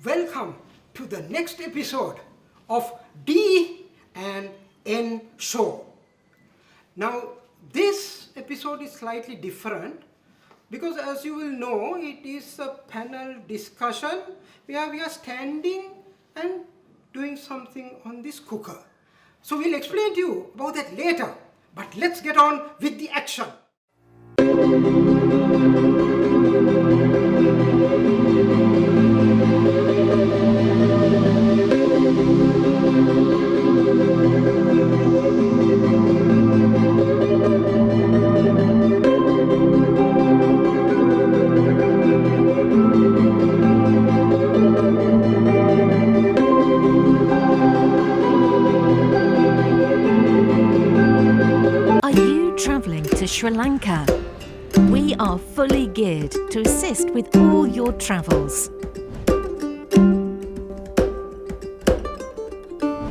welcome to the next episode of D and N Show. Now, this episode is slightly different because, as you will know, it is a panel discussion where we are standing and doing something on this cooker. So we'll explain to you about that later, but let's get on with the action. Are you travelling to Sri Lanka? We are fully geared to assist with all your travels.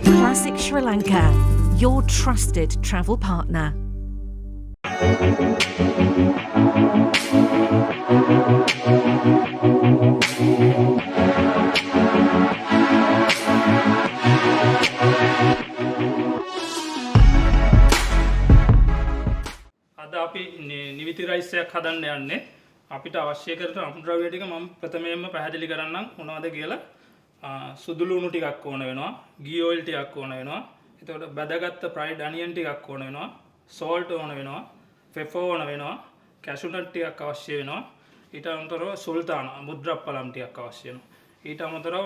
Classic Sri Lanka, your trusted travel partner. අද අපි නිවිති rice එකක් හදන්න යන්නේ. අපිට අවශ්‍ය කරන අමුද්‍රව්‍ය ටික මම ප්‍රථමයෙන්ම පැහැදිලි කරන්නම් මොනවද කියලා. සුදු ලුණු ටිකක් ඕන වෙනවා, ගී ඔයිල් ටිකක් ඕන වෙනවා. එතකොට බැදගත්ත ෆ්‍රයිඩ් අනියන් ටිකක් ඕන වෙනවා, සෝල්ට් ඕන වෙනවා, පෙපර් ඕන වෙනවා, කැෂු නට් ටිකක් අවශ්‍ය වෙනවා. ඊට අමතරව සුල්තාන මුද්‍රප්පලම් ටිකක් අවශ්‍ය වෙනවා. ඊට අමතරව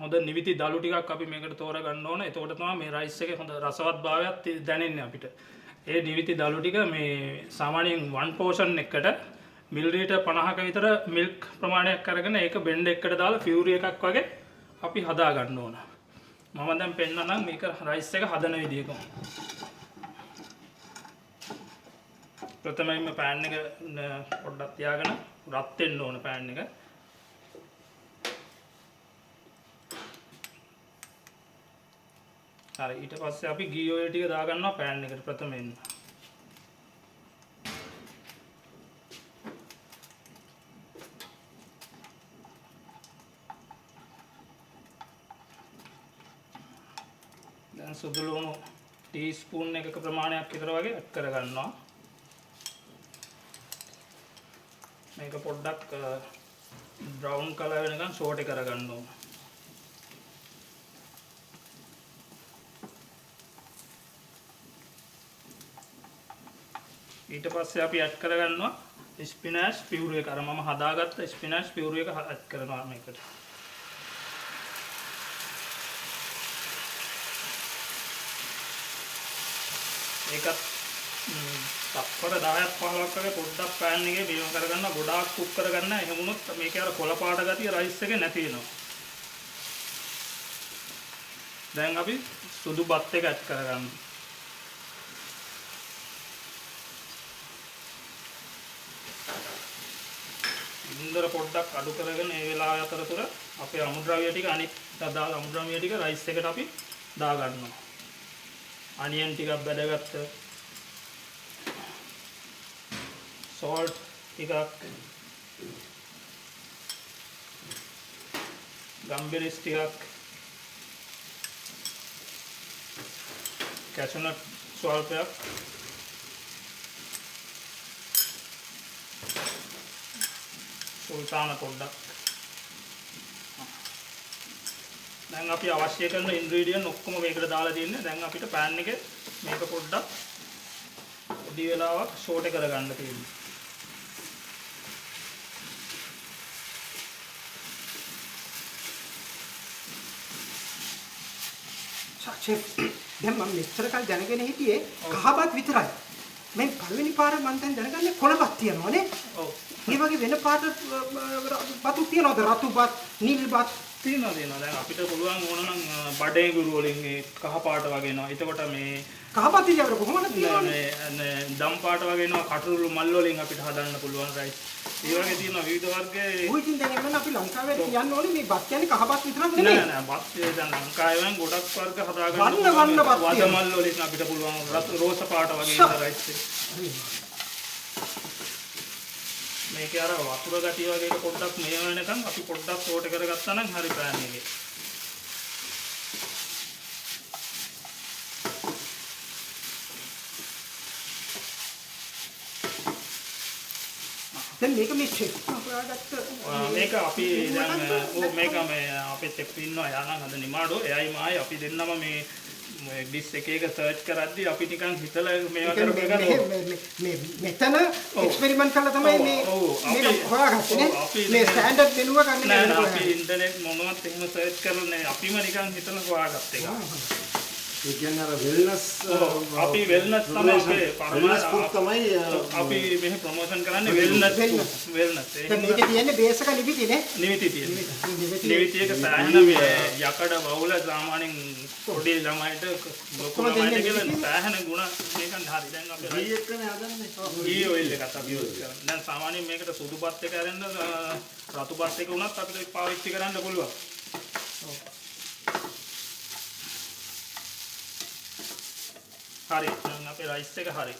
හොඳ නිවිති දළු ටිකක් අපි මේකට තෝරගන්න ඕන. එතකොට තමයි මේ රයිස් එකේ හොඳ රසවත්භාවයක් දැනෙන්නේ අපිට. ඒ නිවිති දළු ටික මේ සාමාන්‍යයෙන් 1 පෝෂන් එකකට මිලිලීටර් 50ක විතර මිල්ක් ප්‍රමාණයක් අරගෙන ඒක බෙන්ඩ් එකකට දාලා පියුරි එකක් වගේ අපි හදා ගන්න ඕන. මම දැන් පෙන්නනම් මේක රයිස් එක හදන විදිය කොහොමද. ප්‍රථමයෙන්ම පෑන් එක පොඩ්ඩක් තියාගෙන රත් වෙන්න ඕන පෑන් එක. හරි ඊට පස්සේ අපි ගී ඔයිල් ටික දා ගන්නවා පෑන් එකට ප්‍රථමයෙන්. දැන් සුදු ලුණු ටීස්පූන් එකක ප්‍රමාණයක් විතර වගේ ඇඩ් කර ගන්නවා. මේක පොඩ්ඩක් බ්‍රවුන් කලර් වෙනකන් සෝටේ කර ගන්න ඕන. ඊට පස්සේ අපි ඇඩ් කරගන්නවා ස්පිනාච් පියුරි එක. අර මම හදාගත්ත ස්පිනාච් පියුරි එක ඇඩ් කරනවා මේකට. ඒකත් තප්පර 10ක් 15ක් වගේ පොඩ්ඩක් පෑන් එකේ බීම කරගන්න. ගොඩාක් කුක් කරගන්න. එහෙම වුණොත් මේකේ අර කොළ පාට ගතිය රයිස් එකේ නැති වෙනවා. දැන් අපි සුදු බත් එක ඇඩ් කරගන්නවා. ඉන්දර පොඩ්ඩක් අඩු කරගෙන ඒ වෙලාව අතරතුර අපේ අමුද්‍රව්‍ය ටික අනිත් දාලා අමුද්‍රව්‍ය ටික රයිස් එකට අපි දා ගන්නවා. අනියන් ටිකක් බැදගත්ත සෝල්ට් ටිකක්, ගම්බිරිස් ටිකක්, කැෂු නට් ස්වල්පයක්, සුල්තාන පොඩ්ඩක්. දැන් අපි අවශ්‍ය කරන ඉන්ග්‍රීඩියන්ට් ඔක්කොම මේකට දාලා තියන්නේ. දැන් අපිට පෑන් එකේ මේක පොඩ්ඩක් පොඩි වෙලාවක් ෂෝට් කරගන්න තියෙනවා. ෂෙෆ් දැන් මම මෙච්චර කල් දැනගෙන හිටියේ කහබත් විතරයි. මේ පළවෙනි පාර මම දැන් දැනගන්නේ කොළබත් තියනවානේ. ඔව්. මේ වගේ වෙන පාට බතු තියනවද? රතු බත්, නිල් බත් තියෙනවා. දැන් අපිට පුළුවන් ඕන නම් බඩේ ගුරු වලින් ඒ කහ පාට වගේ එනවා. එතකොට මේ කහපත් ඉතින් කොහොමද තියන්නේ? මේ දම් පාට වගේ එනවා. කටුරු මල් වලින් අපිට හදන්න පුළුවන් රයිස්. ඒ වගේ තියෙනවා විවිධ වර්ගයේ. ඔය ඉතින් දැන් එන්න අපි ලංකාවේ කියන්න ඕනේ මේ බත් කියන්නේ කහපත් විතරක් නෑ නෙමෙයි. නෑ බත් දැන් ලංකාවෙන් ගොඩක් වර්ග හදාගන්න වන්න බත් වද මල් වලින් අපිට පුළුවන් රෝස පාට වගේ රයිස් එක. මේකේ අර වතුර ගතිය වගේ එක පොඩ්ඩක් මේ වෙනකන් අපි පොඩ්ඩක් සෝට් කරගත්තා නම් හරි පෑන් එකේ. දැන් මේක මේ ෂෙෆ් හොයාගත්ත මේක අපි දැන් මේක මේ අපේ ෂෙෆ් ඉන්නවා යානම් අද නිමාඩෝ එයයි මායි අපි දෙන්නම මේ ඩිස් එක සර්ච් කරද්දී අපි නිකන් හිතලා මේවා කරපු එක මේ මෙතන එක්ස්පෙරිමන්ට් කරලා තමයි මේක හොයාගත්තේ මේ ස්ටෑන්ඩඩ් මෙනුව ගන්න නෑ අපි ඉන්ටර්නෙට් මොනවත් එහෙම සර්ච් කරලා නෑ අපිම නිකන් හිතලා හොයාගත්ත එක. ඒ කියන්නේ අර වෙල්නස් අපි වෙල්නස් තමයි අපේ වෙල්නස් ෆුඩ් තමයි අපි මෙහෙ ප්‍රොමෝෂන් කරන්නේ වෙල්නස් දැන් මේකේ තියෙන්නේ බේස් එක නිවිතිනේ නිවිති තියෙන්නේ නිවිති එක සෑහෙන මේ යකඩ වවුල සාමාන්‍යයෙන් පොඩි ළමයිට ලොකු ළමයිට කියලා සෑහෙන ගුණ මේකන් හරි දැන් අපි ghee එකනේ හදන්නේ ghee oil එකත් අපි යූස් කරන්නේ දැන් සාමාන්‍යයෙන් මේකට සුදු බත් එක අරන්න රතු බත් එක උනත් අපිට පාවිච්චි කරන්න පුළුවන්. හරි දැන් අපේ රයිස් එක හරි.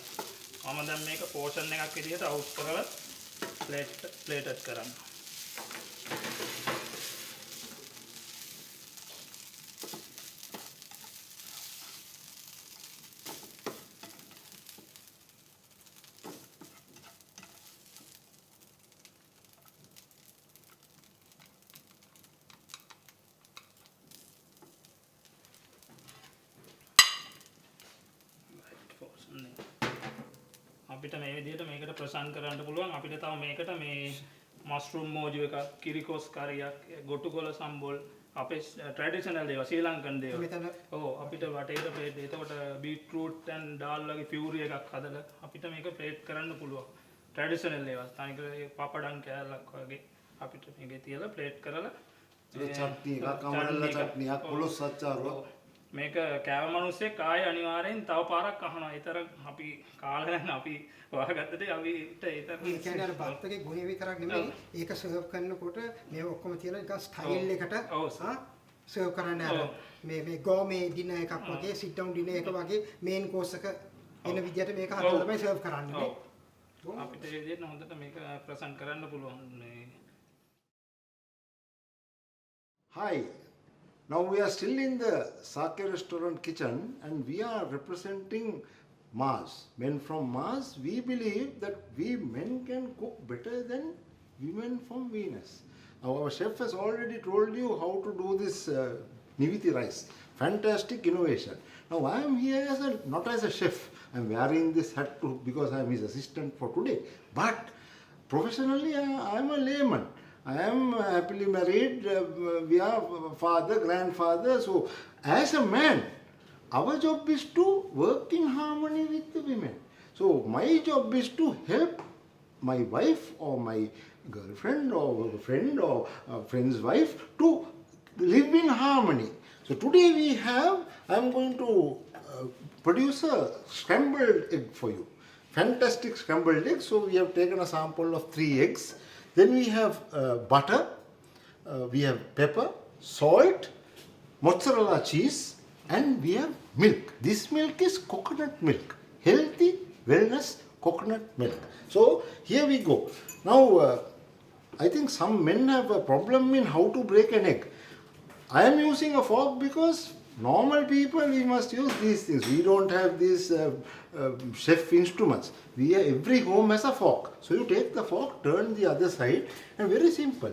මම දැන් මේක පෝෂන් එකක් විදිහට අවුට් කරලා ප්ලේටඩ් කරන්න. අපිට මේ විදිහට මේකට ප්‍රසන්න කරන්න පුළුවන්. අපිට තව මේකට මේ මස්රූම් මෝජු එකක්, කිරිකොස් කරියක්, ගොටුකොළ සම්බොල් අපේ ට්‍රැඩිෂනල් දේවල් ශ්‍රී ලංකන් දේවල්. ඔව් අපිට වටේට ප්ලේට් එතකොට බීට්රූට් and ඩාල් වගේ පියුරි එකක් හදලා අපිට මේක ප්ලේට් කරන්න පුළුවන්. ට්‍රැඩිෂනල් දේවල්. තනිකර පාපඩම් කෑල්ලක් වගේ අපිට මේකේ තියලා ප්ලේට් කරලා චට්නි එකක් අමරල්ලා චට්නියක් පොලොස් අච්චාරුවක් මේක කෑව මිනිස්සෙක් ආයේ අනිවාර්යෙන් තව පාරක් අහනවා. ඒතර අපි කාලා නැහැ අපි වහගත්තට අපිට ඒතර ඒ කියන්නේ අර බත් එකේ ගුණය විතරක් නෙමෙයි ඒක සර්ව් කරනකොට මේ ඔක්කොම තියලා නිකන් ස්ටයිල් එකට සර්ව් කරන්න අර මේ ගෝමේ ඩිනර් එකක් වගේ සිට් ඩවුන් ඩිනර් එක වගේ මේන් කෝස් එක එන විදිහට මේක හදලා තමයි සර්ව් කරන්නේ. අපිට ඒ විදිහට හොඳට මේක ප්‍රසන්ට් කරන්න පුළුවන් මේ. Hi. Now we are still in the Sake restaurant kitchen and we are representing Mars. Men from Mars, we believe that we men can cook better than women from Venus. Now our chef has already told you how to do this Niviti rice. Fantastic innovation. Now I am here as not as a chef. I am wearing this hat too because I am his assistant for today. But professionally I am a layman. I am happily married, we are father, grandfather, so as a man, our job is to work in harmony with the women. So my job is to help my wife or my girlfriend or friend or friend's wife to live in harmony. So today we have, I am going to produce a scrambled egg for you. Fantastic scrambled egg. So we have taken a sample of 3 eggs. Then we have butter, we have pepper, salt, mozzarella cheese, and we have milk. This milk is coconut milk, healthy wellness coconut milk. So here we go. Now I think some men have a problem in how to break an egg. I am using a fork because normal people we must use these things. We don't have these chef instruments. Every home has a fork. So you take the fork, turn the other side, and very simple.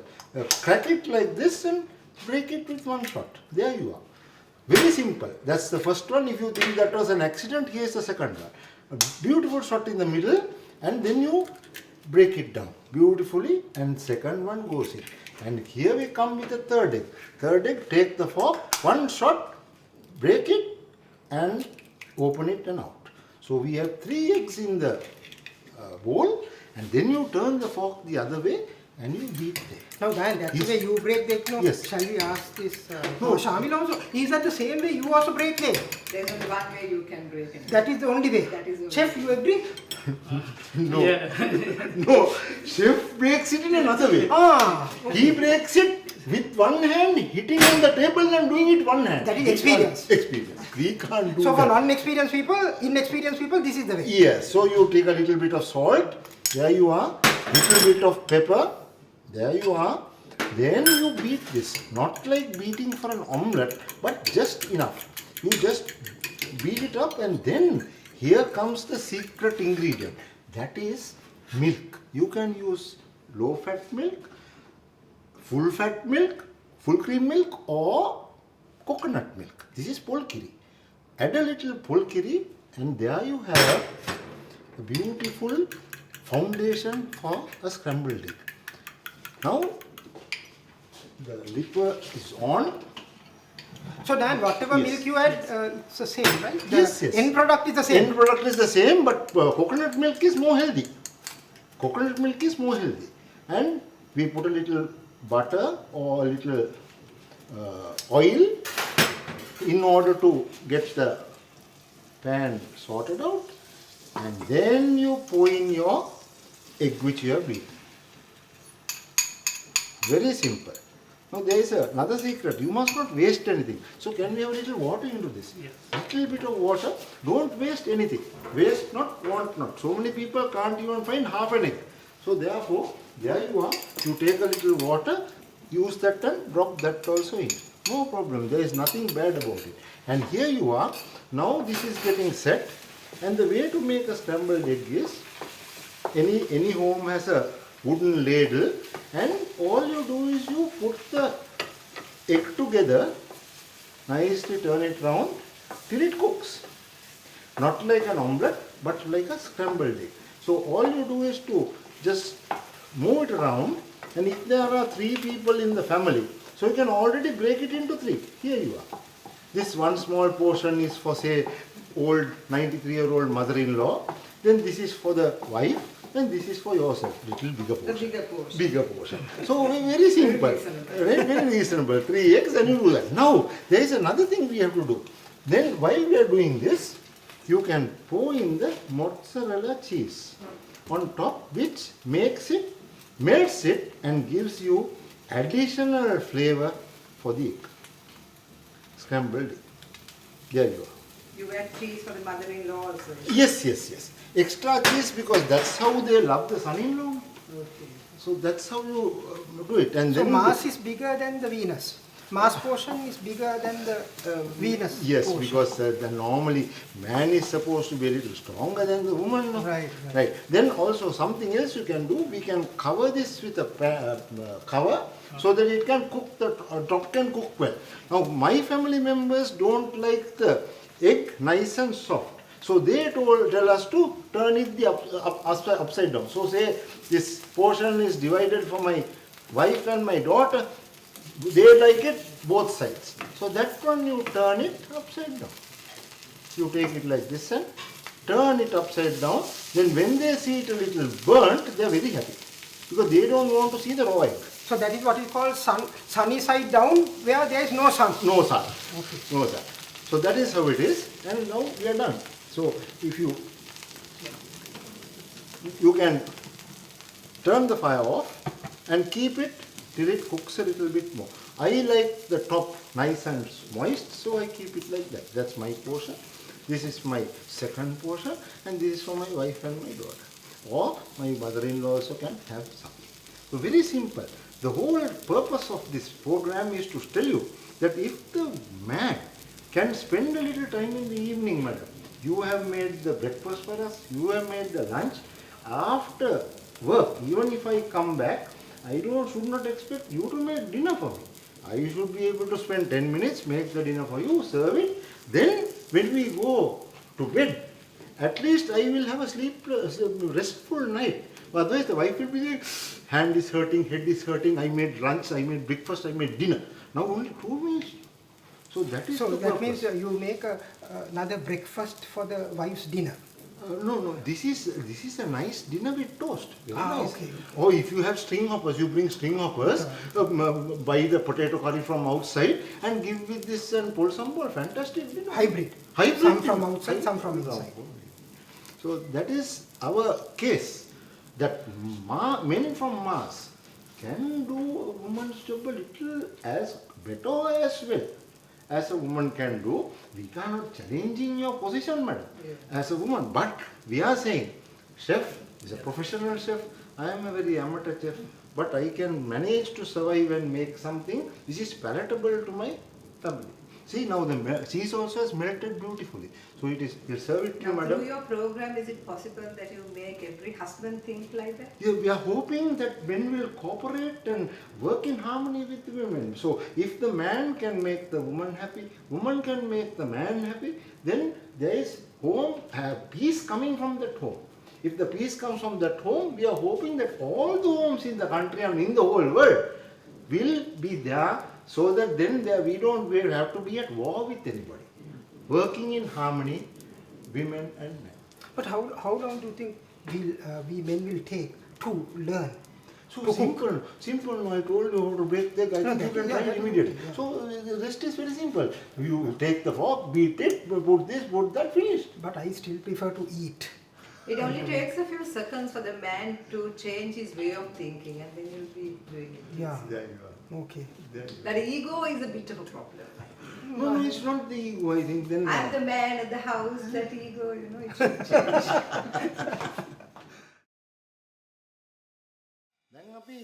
Crack it like this and break it with one shot. There you are. Very simple. That's the first one. If you think that was an accident, here's the second one. A beautiful shot in the middle, and then you break it down beautifully, and second one goes in. And here we come with the third egg. Third egg, take the fork, one shot, break it, and open it and out. So we have 3 eggs in the bowl, and then you turn the fork the other way and you beat them. Now Dan, that's the way you break the egg. No? Yes. Shall we ask this? Shamil also, is that the same way you also break the egg? There's only one way you can break it. That is the only way. That is the Chef, you agree? No. Yeah. No. Chef breaks it in another way. Okay. He breaks it with one hand, hitting on the table and doing it one hand. That is experience. Experience. We can't do So that. for inexperienced people, this is the way. Yes. So you take a little bit of salt There you are. Little bit of pepper. There you are. Then you beat this. Not like beating for an omelette, but just enough. You just beat it up, and then here comes the secret ingredient. That is milk. You can use low fat milk, full fat milk, full cream milk, or coconut milk. This is polkiri. Add a little polkiri, and there you have a beautiful foundation for a scrambled egg. Now the liquor is on. So Dan, whatever Yes. milk you add, it's the same, right? The Yes, yes. end product is the same. End product is the same, but coconut milk is more healthy. Coconut milk is more healthy. And we put a little butter or a little oil in order to get the pan sorted out. And then you pour in your egg which you have beaten. Very simple. Now there is another secret. You must not waste anything. So can we have a little water into this? Yes. Little bit of water. Don't waste anything. Waste not, want not. So many people can't even find half an egg. So therefore, there you are. You take a little water, use that and drop that also in. No problem. There is nothing bad about it. And here you are. Now this is getting set. And the way to make a scrambled egg is, any home has a wooden ladle, and all you do is you put the egg together, nicely turn it round till it cooks. Not like an omelette, but like a scrambled egg. So all you do is to just move it around, and if there are 3 people in the family, so you can already break it into 3. Here you are. This one small portion is for, say, old 93-year-old mother-in-law. Then this is for the wife, and this is for yourself. Little bigger portion. The bigger portion. Bigger portion. So very simple. Very reasonable. 3 eggs, and you do that. Now there is another thing we have to do. Then while we are doing this, you can pour in the mozzarella cheese on top, which makes it, melts it, and gives you additional flavor for the egg. Scrambled egg. There you are. You add cheese for the mother-in-law also. Yes. Extra cheese, because that's how they love the son-in-law. Okay. So that's how you do it. And So then Mars is bigger than the Venus. Mars portion is bigger than the Venus yes, portion. because normally man is supposed to be a little stronger than the woman. No? Right. Then also something else you can do. We can cover this with a cover so that it can cook. The top can cook well. Now my family members don't like the egg nice and soft. So they tell us to turn it the upside down. So say this portion is divided for my wife and my daughter. They like it both sides. So that one you turn it upside down. You take it like this and turn it upside down. Then when they see it a little burnt, they are very happy. Because they don't want to see the raw egg. So that is what is called sunny side down, where there is no sun. No sun. Okay. No sun. So that is how it is. And now we are done. So if you can turn the fire off and keep it till it cooks a little bit more. I like the top nice and moist, so I keep it like that. That's my portion. This is my second portion, and this is for my wife and my daughter. Or my mother-in-law also can have something. So very simple. The whole purpose of this program is to tell you that if the man can spend a little time in the evening, madam, you have made the breakfast for us, you have made the lunch. After work, even if I come back, I should not expect you to make dinner for me. I should be able to spend 10 minutes, make the dinner for you, serve it. Then when we go to bed, at least I will have a restful night. Otherwise the wife will be saying, hand is hurting, head is hurting, I made lunch, I made breakfast, I made dinner. Now only 2 minutes. So that is So the that purpose. means you make another breakfast for the wife's dinner. No. This is a nice dinner with toast. Very nice. Okay. Or if you have string hoppers, you bring string hoppers, buy the potato curry from outside, and give with this and pull some more. Fantastic dinner. Hybrid. Hybrid Some dinner. from outside, some from inside. So that is our case. That men from Mars can do a woman's job a little as better as well as a woman can do. We cannot challenge in your position, madam, as a woman. But we are saying, chef, He's a professional chef. I am a very amateur chef, but I can manage to survive and make something which is palatable to my family. See, now the cheese also has melted beautifully. So it is, you serve it to you, Now, madam. through your program, is it possible that you make every husband think like that? Yeah, we are hoping that men will cooperate and work in harmony with the women. So if the man can make the woman happy, woman can make the man happy, then there is home, peace coming from that home. If the peace comes from that home, we are hoping that all the homes in the country and in the whole world will be there, so that then we don't have to be at war with anybody. Working in harmony, women and men. But how long do you think we men will take to learn? So to simple, simple. I told you how to break the egg. I think you can try it immediately. Yeah. So the rest is very simple. You take the fork, beat it, put this, put that, finished. But I still prefer to eat. It only takes a few seconds for the man to change his way of thinking, and then you'll be doing it. Yeah. There you are. Okay. There you That ego is a bit of a problem. are. No, it's not the ego. I think then. I'm the man at the house, that ego, it should change. දැන් අපි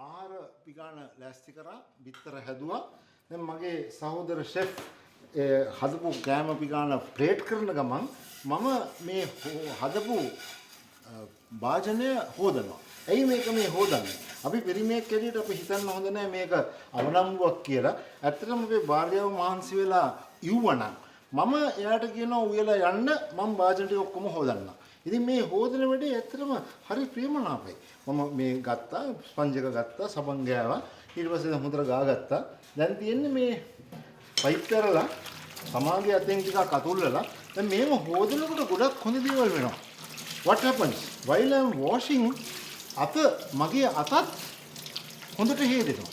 ආහාර පිගාන ලෑස්ති කරා බිත්තර හැදුවා දැන් මගේ සහෝදර ෂෙෆ් හදපු කෑම පිගාන ප්ලේට් කරන ගමන් මම මේ හදපු භාජනය හොදනවා. ඇයි මේක මේ හොදන්නේ? අපි පිරිමියෙක් ඇටියට අපි හිතන්න හොඳ නැහැ මේක අවලංගුවක් කියලා. ඇත්තටම අපේ භාර්යාව මහන්සි වෙලා ඉව්වනම් මම එයාට කියනවා උයලා යන්න මම භාජන ටික ඔක්කොම හොදන්නම්. ඉතින් මේ හොදන වැඩේ ඇත්තටම හරි ප්‍රේමනාපයි. මම මේ ගත්තා, ස්පන්ජ් එක ගත්තා, සබන් ගෑවා. ඊට පස්සේ හොඳට ගාගත්තා. දැන් තියෙන්නේ මේ පයිප් කරලා සමාගයේ අතෙන් ටිකක් අතුල්ලලා දැන් මේව හොදනකොට ගොඩක් හොඳ දේවල් වෙනවා. What happens? While I am washing, මගේ අතත් හොඳට හේදෙනවා.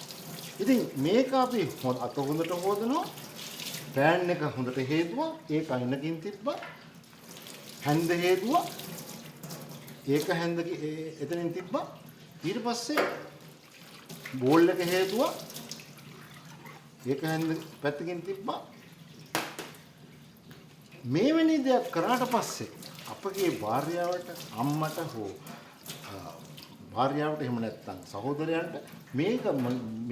ඉතින් මේක අපි අත හොඳට හොදනවා. පෑන් එක හොඳට හේදුවා. ඒක අයිනකින් තිබ්බා. හැන්ද හේදුවා. ඒක හැන්ද එතනින් තිබ්බා. ඊට පස්සේ බෝල් එක හේදුවා. ඒක හැන්ද පැත්තකින් තිබ්බා. මේවැනි දෙයක් කරාට පස්සේ අපගේ භාර්යාවට අම්මට හෝ භාර්යාවට එහෙම නැත්නම් සහෝදරයන්ට මේක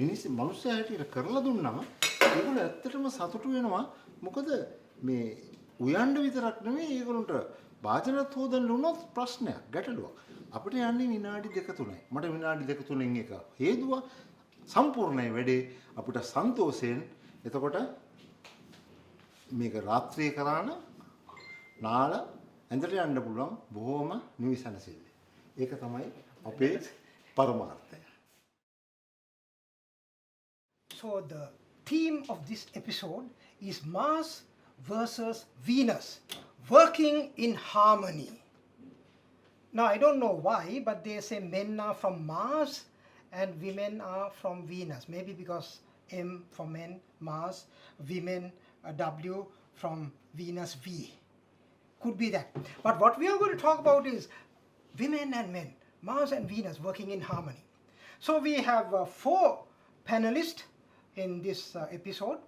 මිනිස්සු හැටියට කරලා දුන්නාම ඒගොල්ලෝ ඇත්තටම සතුටු වෙනවා. මොකද මේ උයන්ඩ විතරක් නෙමෙයි ඒගොල්ලන්ට වාචනත් හොදන්න උනොත් ප්‍රශ්නයක් ගැටලුවක්. අපිට යන්නේ විනාඩි 2-3යි. මට විනාඩි 2-3න් එක හේදුවා සම්පූර්ණයි වැඩේ අපිට සන්තෝෂයෙන්. එතකොට මේක රාත්‍රියේ කරාන නාල ඇඳට යන්න පුළුවන් බොහොම නිවිසනසිල්ල. ඒක තමයි අපේ පරමාර්ථය. So the theme of this episode is Mars versus Venus, working in harmony. Now I don't know why, but they say men are from Mars and women are from Venus. Maybe because M for men, Mars, women, W from Venus, V. Could be that. But what we are going to talk about is women and men, Mars and Venus working in harmony. So we have 4 panelists in this episode.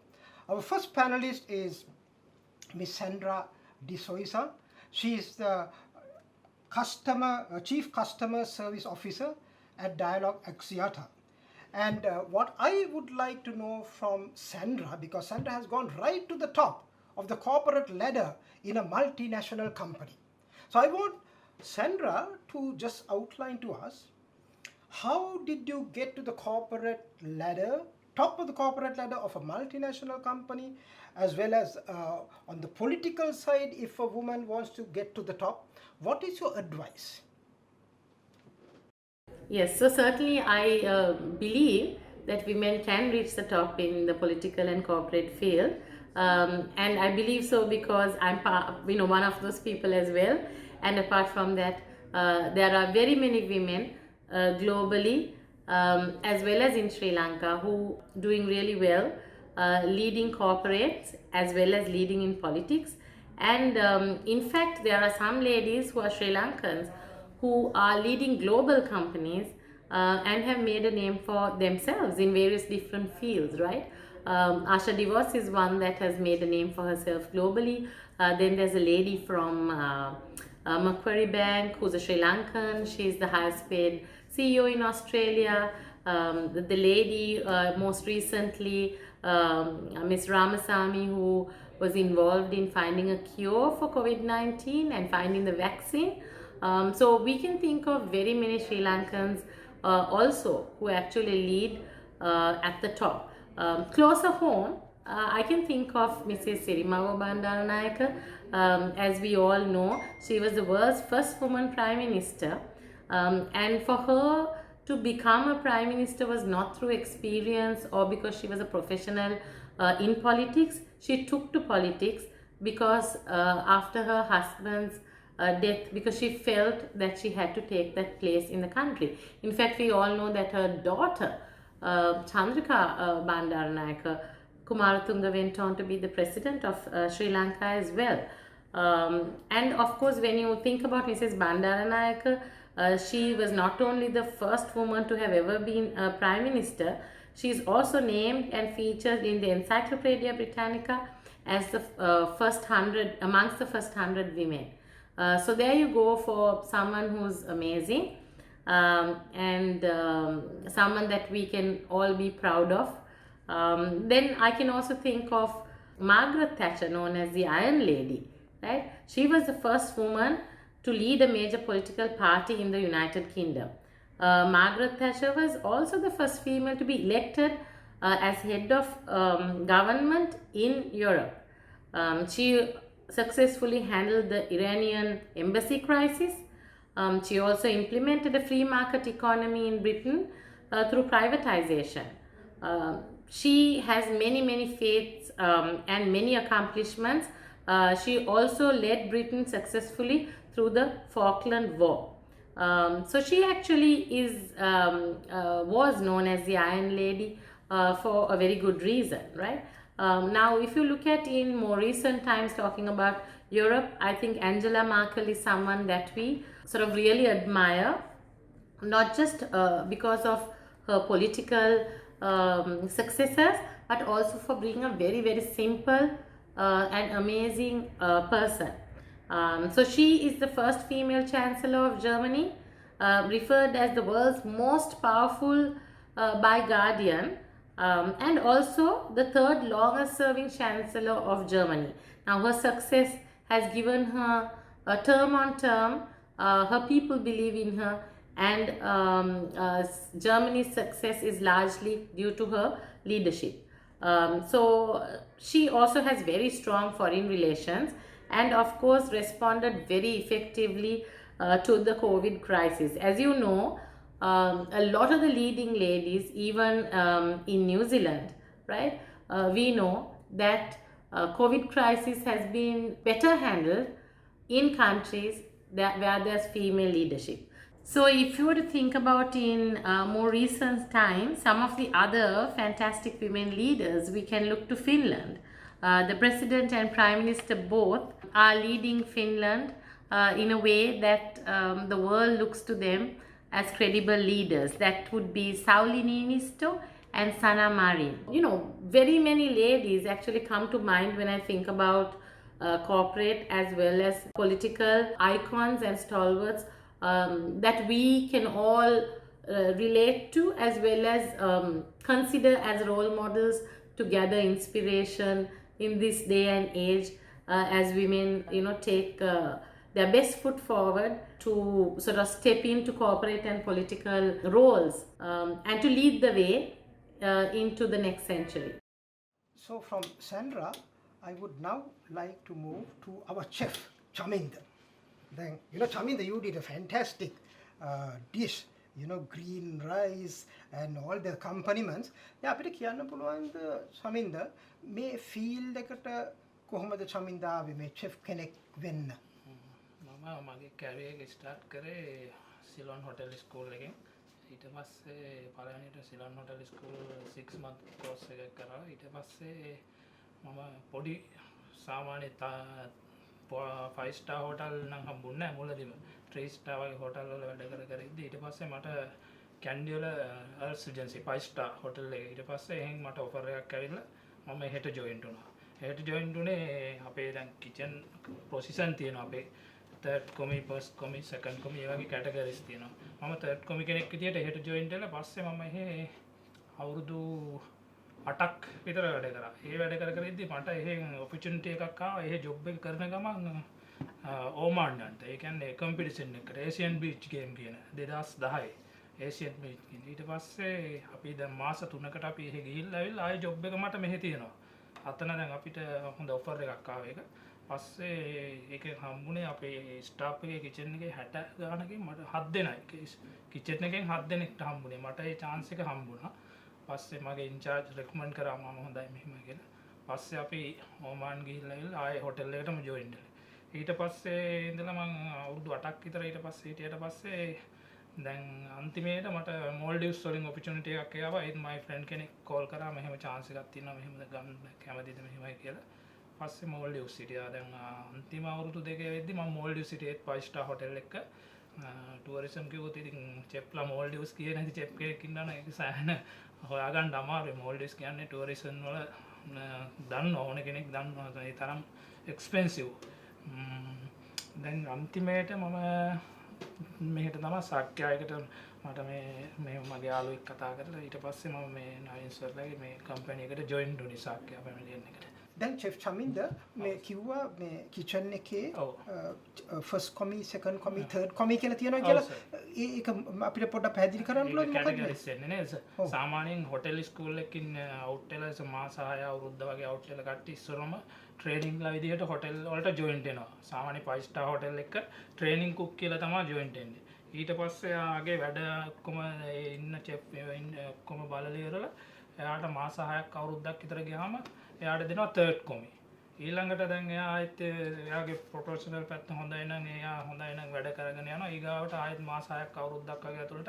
Our first panelist is Miss Sandra Zoysa. She is the Chief Customer Service Officer at Dialogue Axiata. And what I would like to know from Sandra, because Sandra has gone right to the top of the corporate ladder in a multinational company. So I want Sandra to just outline to us, how did you get to the corporate ladder, top of the corporate ladder of a multinational company, as well as on the political side, if a woman wants to get to the top? What is your advice? Yes, so certainly I believe that women can reach the top in the political and corporate field, and I believe so because I'm one of those people as well. And apart from that, there are very many women globally as well as in Sri Lanka who doing really well, leading corporates as well as leading in politics. And in fact, there are some ladies who are Sri Lankans who are leading global companies and have made a name for themselves in various different fields, right? Asha Divorce is one that has made a name for herself globally. Then there's a lady from Macquarie Bank, who's a Sri Lankan. She's the highest paid CEO in Australia. The lady most recently, Ms. Ramasamy, who was involved in finding a cure for COVID-19 and finding the vaccine. So we can think of very many Sri Lankans also who actually lead at the top. Closer home, I can think of Mrs. Sirimava Bandaranayake. As we all know, she was the world's first woman Prime Minister. And for her to become a Prime Minister was not through experience or because she was a professional in politics. She took to politics because after her husband's death, because she felt that she had to take that place in the country. In fact, we all know that her daughter, Chandrika Bandaranayake Kumaratunga, went on to be the president of Sri Lanka as well. And of course, when you think about Mrs. Bandaranayake, she was not only the first woman to have ever been a Prime Minister, she is also named and featured in the Encyclopedia Britannica as the first 100, amongst the first 100 women. So there you go for someone who's amazing and someone that we can all be proud of. Then I can also think of Margaret Thatcher, known as the Iron Lady, right? She was the first woman to lead a major political party in the United Kingdom. Margaret Thatcher was also the first female to be elected as head of government in Europe. She successfully handled the Iranian embassy crisis. She also implemented a free market economy in Britain through privatization. She has many feats and many accomplishments. She also led Britain successfully through the Falkland War. So she actually is was known as the Iron Lady for a very good reason, right? Now, if you look at in more recent times talking about Europe, I think Angela Merkel is someone that we sort of really admire, not just because of her political successes, but also for being a very simple and amazing person. So she is the first female chancellor of Germany, referred as the world's most powerful by Guardian, and also the third longest serving chancellor of Germany. Now her success has given her term on term, her people believe in her, and Germany's success is largely due to her leadership. So she also has very strong foreign relations and of course responded very effectively to the COVID crisis. As you know, a lot of the leading ladies, even in New Zealand, right, we know that COVID crisis has been better handled in countries where there's female leadership. So if you were to think about in more recent times, some of the other fantastic women leaders, we can look to Finland. The President and Prime Minister both are leading Finland in a way that the world looks to them as credible leaders. That would be Sauli Niinisto and Sanna Marin. You know, very many ladies actually come to mind when I think about corporate as well as political icons and stalwarts that we can all relate to, as well as consider as role models to gather inspiration in this day and age as women, you know, take their best foot forward to sort of step into corporate and political roles and to lead the way into the next century. So from Sandra, I would now like to move to our chef, Chaminda. Then, you know, Chaminda, you did a fantastic dish, you know, green rice and all the accompaniments. Yeah, අපිට කියන්න පුළුවන්ද Chaminda මේ field එකට කොහොමද Chaminda ආවේ මේ chef කෙනෙක් වෙන්න? මම මගේ කැරියර් එක ස්ටාර්ට් කරේ සිලොන් හොටෙල් ස්කූල් එකෙන්. ඊට පස්සේ පළවෙනිට Ceylon hotel school 6 month course එකක් කරා. ඊට පස්සේ මම පොඩි සාමාන්‍ය 5 star hotel නම් හම්බුන්නේ නැහැ මුලදීම 3 star වගේ hotel වල වැඩ කර ඉද්දි ඊට පස්සේ මට කැන්ඩි වල අර්ස් ඒජන්සි 5 star hotel එකේ ඊට පස්සේ එහෙන් මට offer එකක් ඇවිල්ලා මම එහෙට join වුණා. එහෙට join වුණේ අපේ දැන් kitchen position තියෙනවා අපේ තර්ඩ් කොමි ෆස්ට් කොමි සෙකන්ඩ් කොමි ඒ වගේ කැටගරිස් තියෙනවා මම තර්ඩ් කොමි කෙනෙක් විදියට එහෙට ජොයින් වෙලා පස්සේ මම එහෙ අවුරුදු 8ක් විතර වැඩ කරා ඒ වැඩ කර කර ඉද්දි මට එහෙන් ඔපචුනිටි එකක් ආවා එහෙ ජොබ් එක කරන ගමන් ඕමාන් යන්න ඒ කියන්නේ කම්පිටිෂන් එකකට ඒසියන් බීච් ගේම් කියන 2010 ඒසියන් බීච් කියන ඊට පස්සේ අපි දැන් මාස 3කට අපි එහෙ ගිහිල්ලා ඇවිල්ලා ආයෙ ජොබ් එක මට මෙහෙ තියෙනවා අතන දැන් අපිට හොඳ ඔෆර් එකක් ආවා ඒක පස්සේ ඒකෙන් හම්බුනේ අපේ ස්ටාෆ් එකේ කිචන් එකේ 60 ගානකින් මට 7 දෙනෙක් කිචන් එකෙන් 7 දෙනෙක්ට හම්බුනේ මට ඒ chance එක හම්බුණා පස්සේ මගේ ඉන්චාර්ජ් රෙකමන්ඩ් කරා මම හොඳයි මෙහෙම කියලා පස්සේ අපි ඕමාන් ගිහිල්ලා ඉල්ල ආයේ හොටෙල් එකටම ජොයින් වෙලා ඊට පස්සේ ඉඳලා මම අවුරුදු 8ක් විතර ඊට පස්සේ හිටියට පස්සේ දැන් අන්තිමේට මට මෝල්ඩිව්ස් වලින් ඔපචුනිටි එකක් ආවා ඒත් මයි ෆ්‍රෙන්ඩ් කෙනෙක් කෝල් කරා මෙහෙම chance එකක් තියෙනවා මෙහෙමද ගන්න කැමතිද මෙහෙමයි කියලා පස්සේ මෝල්ඩිව්ස් හිටියා දැන් අන්තිම අවුරුදු දෙකේ වෙද්දි මම මෝල්ඩිව්ස් හිටියේ 5 star හොටෙල් එකක ටුවරිසම් කිව්වොත් ඉතින් චෙප්ලා මෝල්ඩිව්ස් කියන හැටි චෙප් කෙනෙක් ඉන්නවනේ ඒක සෑහෙන හොයාගන්න අමාරුයි මෝල්ඩිව්ස් කියන්නේ ටුවරිසම් වල දන්න ඕන කෙනෙක් දන්නවා ඒ තරම් එක්ස්පෙන්සිව් දැන් අන්තිමේට මම මෙහෙට තමයි සාක්‍යයකට මට මේ මගේ යාළුවෙක් කතා කරලා ඊට පස්සේ මම මේ නවීන් සර්ලාගේ මේ කම්පැනි එකට ජොයින් වුණේ සාක්‍ය පැමිලියන් එකට දැන් චෙෆ් චමින්ද මේ කිව්වා මේ කිචන් එකේ ෆස්ට් කොමි සෙකන්ඩ් කොමි තර්ඩ් කොමි කියලා තියෙනවා කියලා ඒක අපිට පොඩ්ඩක් පැහැදිලි කරන්න පුළුවන්ද මොකක්ද කැටගරිස් එන්නේ නේද සාමාන්‍යයෙන් හොටෙල් ස්කූල් එකකින් අවුට් වෙලා මාස 6 අවුරුද්ද වගේ අවුට් වෙලා කට්ටිය ඉස්සරම ට්‍රේනින්ග් ලා විදිහට හොටෙල් වලට ජොයින් වෙනවා සාමාන්‍ය 5 star හොටෙල් එක ට්‍රේනින්గ్ කුක් කියලා තමයි ජොයින් වෙන්නේ ඊට පස්සේ ආගේ වැඩ ඔක්කොම ඉන්න චෙෆ් ඔක්කොම බලලා ඉවරලා එයාට මාස 6ක් අවුරුද්දක් විතර ගියාම එයාට දෙනවා තර්ඩ් කොමි ඊළඟට දැන් එයා ආයෙත් එයාගේ ප්‍රොෆෙෂනල් පැත්ත හොඳයි නම් එයා හොඳයි නම් වැඩ කරගෙන යනවා ඊගාවට ආයෙත් මාස 6ක් අවුරුද්දක් වගේ ඇතුළත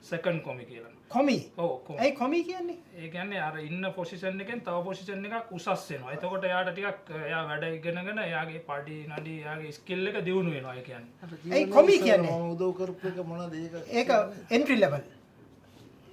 සෙකන්ඩ් කොමි කියලා කොමි ඔව් කොමි ඒ කොමි කියන්නේ ඒ කියන්නේ අර ඉන්න පොසිෂන් එකෙන් තව පොසිෂන් එකක් උසස් වෙනවා එතකොට එයාට ටිකක් එයා වැඩ ඉගෙනගෙන එයාගේ පඩි නඩි එයාගේ ස්කිල් එක දියුණු වෙනවා ඒ කියන්නේ ඒ කොමි කියන්නේ උදව් කරපු එක මොනවද ඒක එන්ට්‍රි ලෙවල්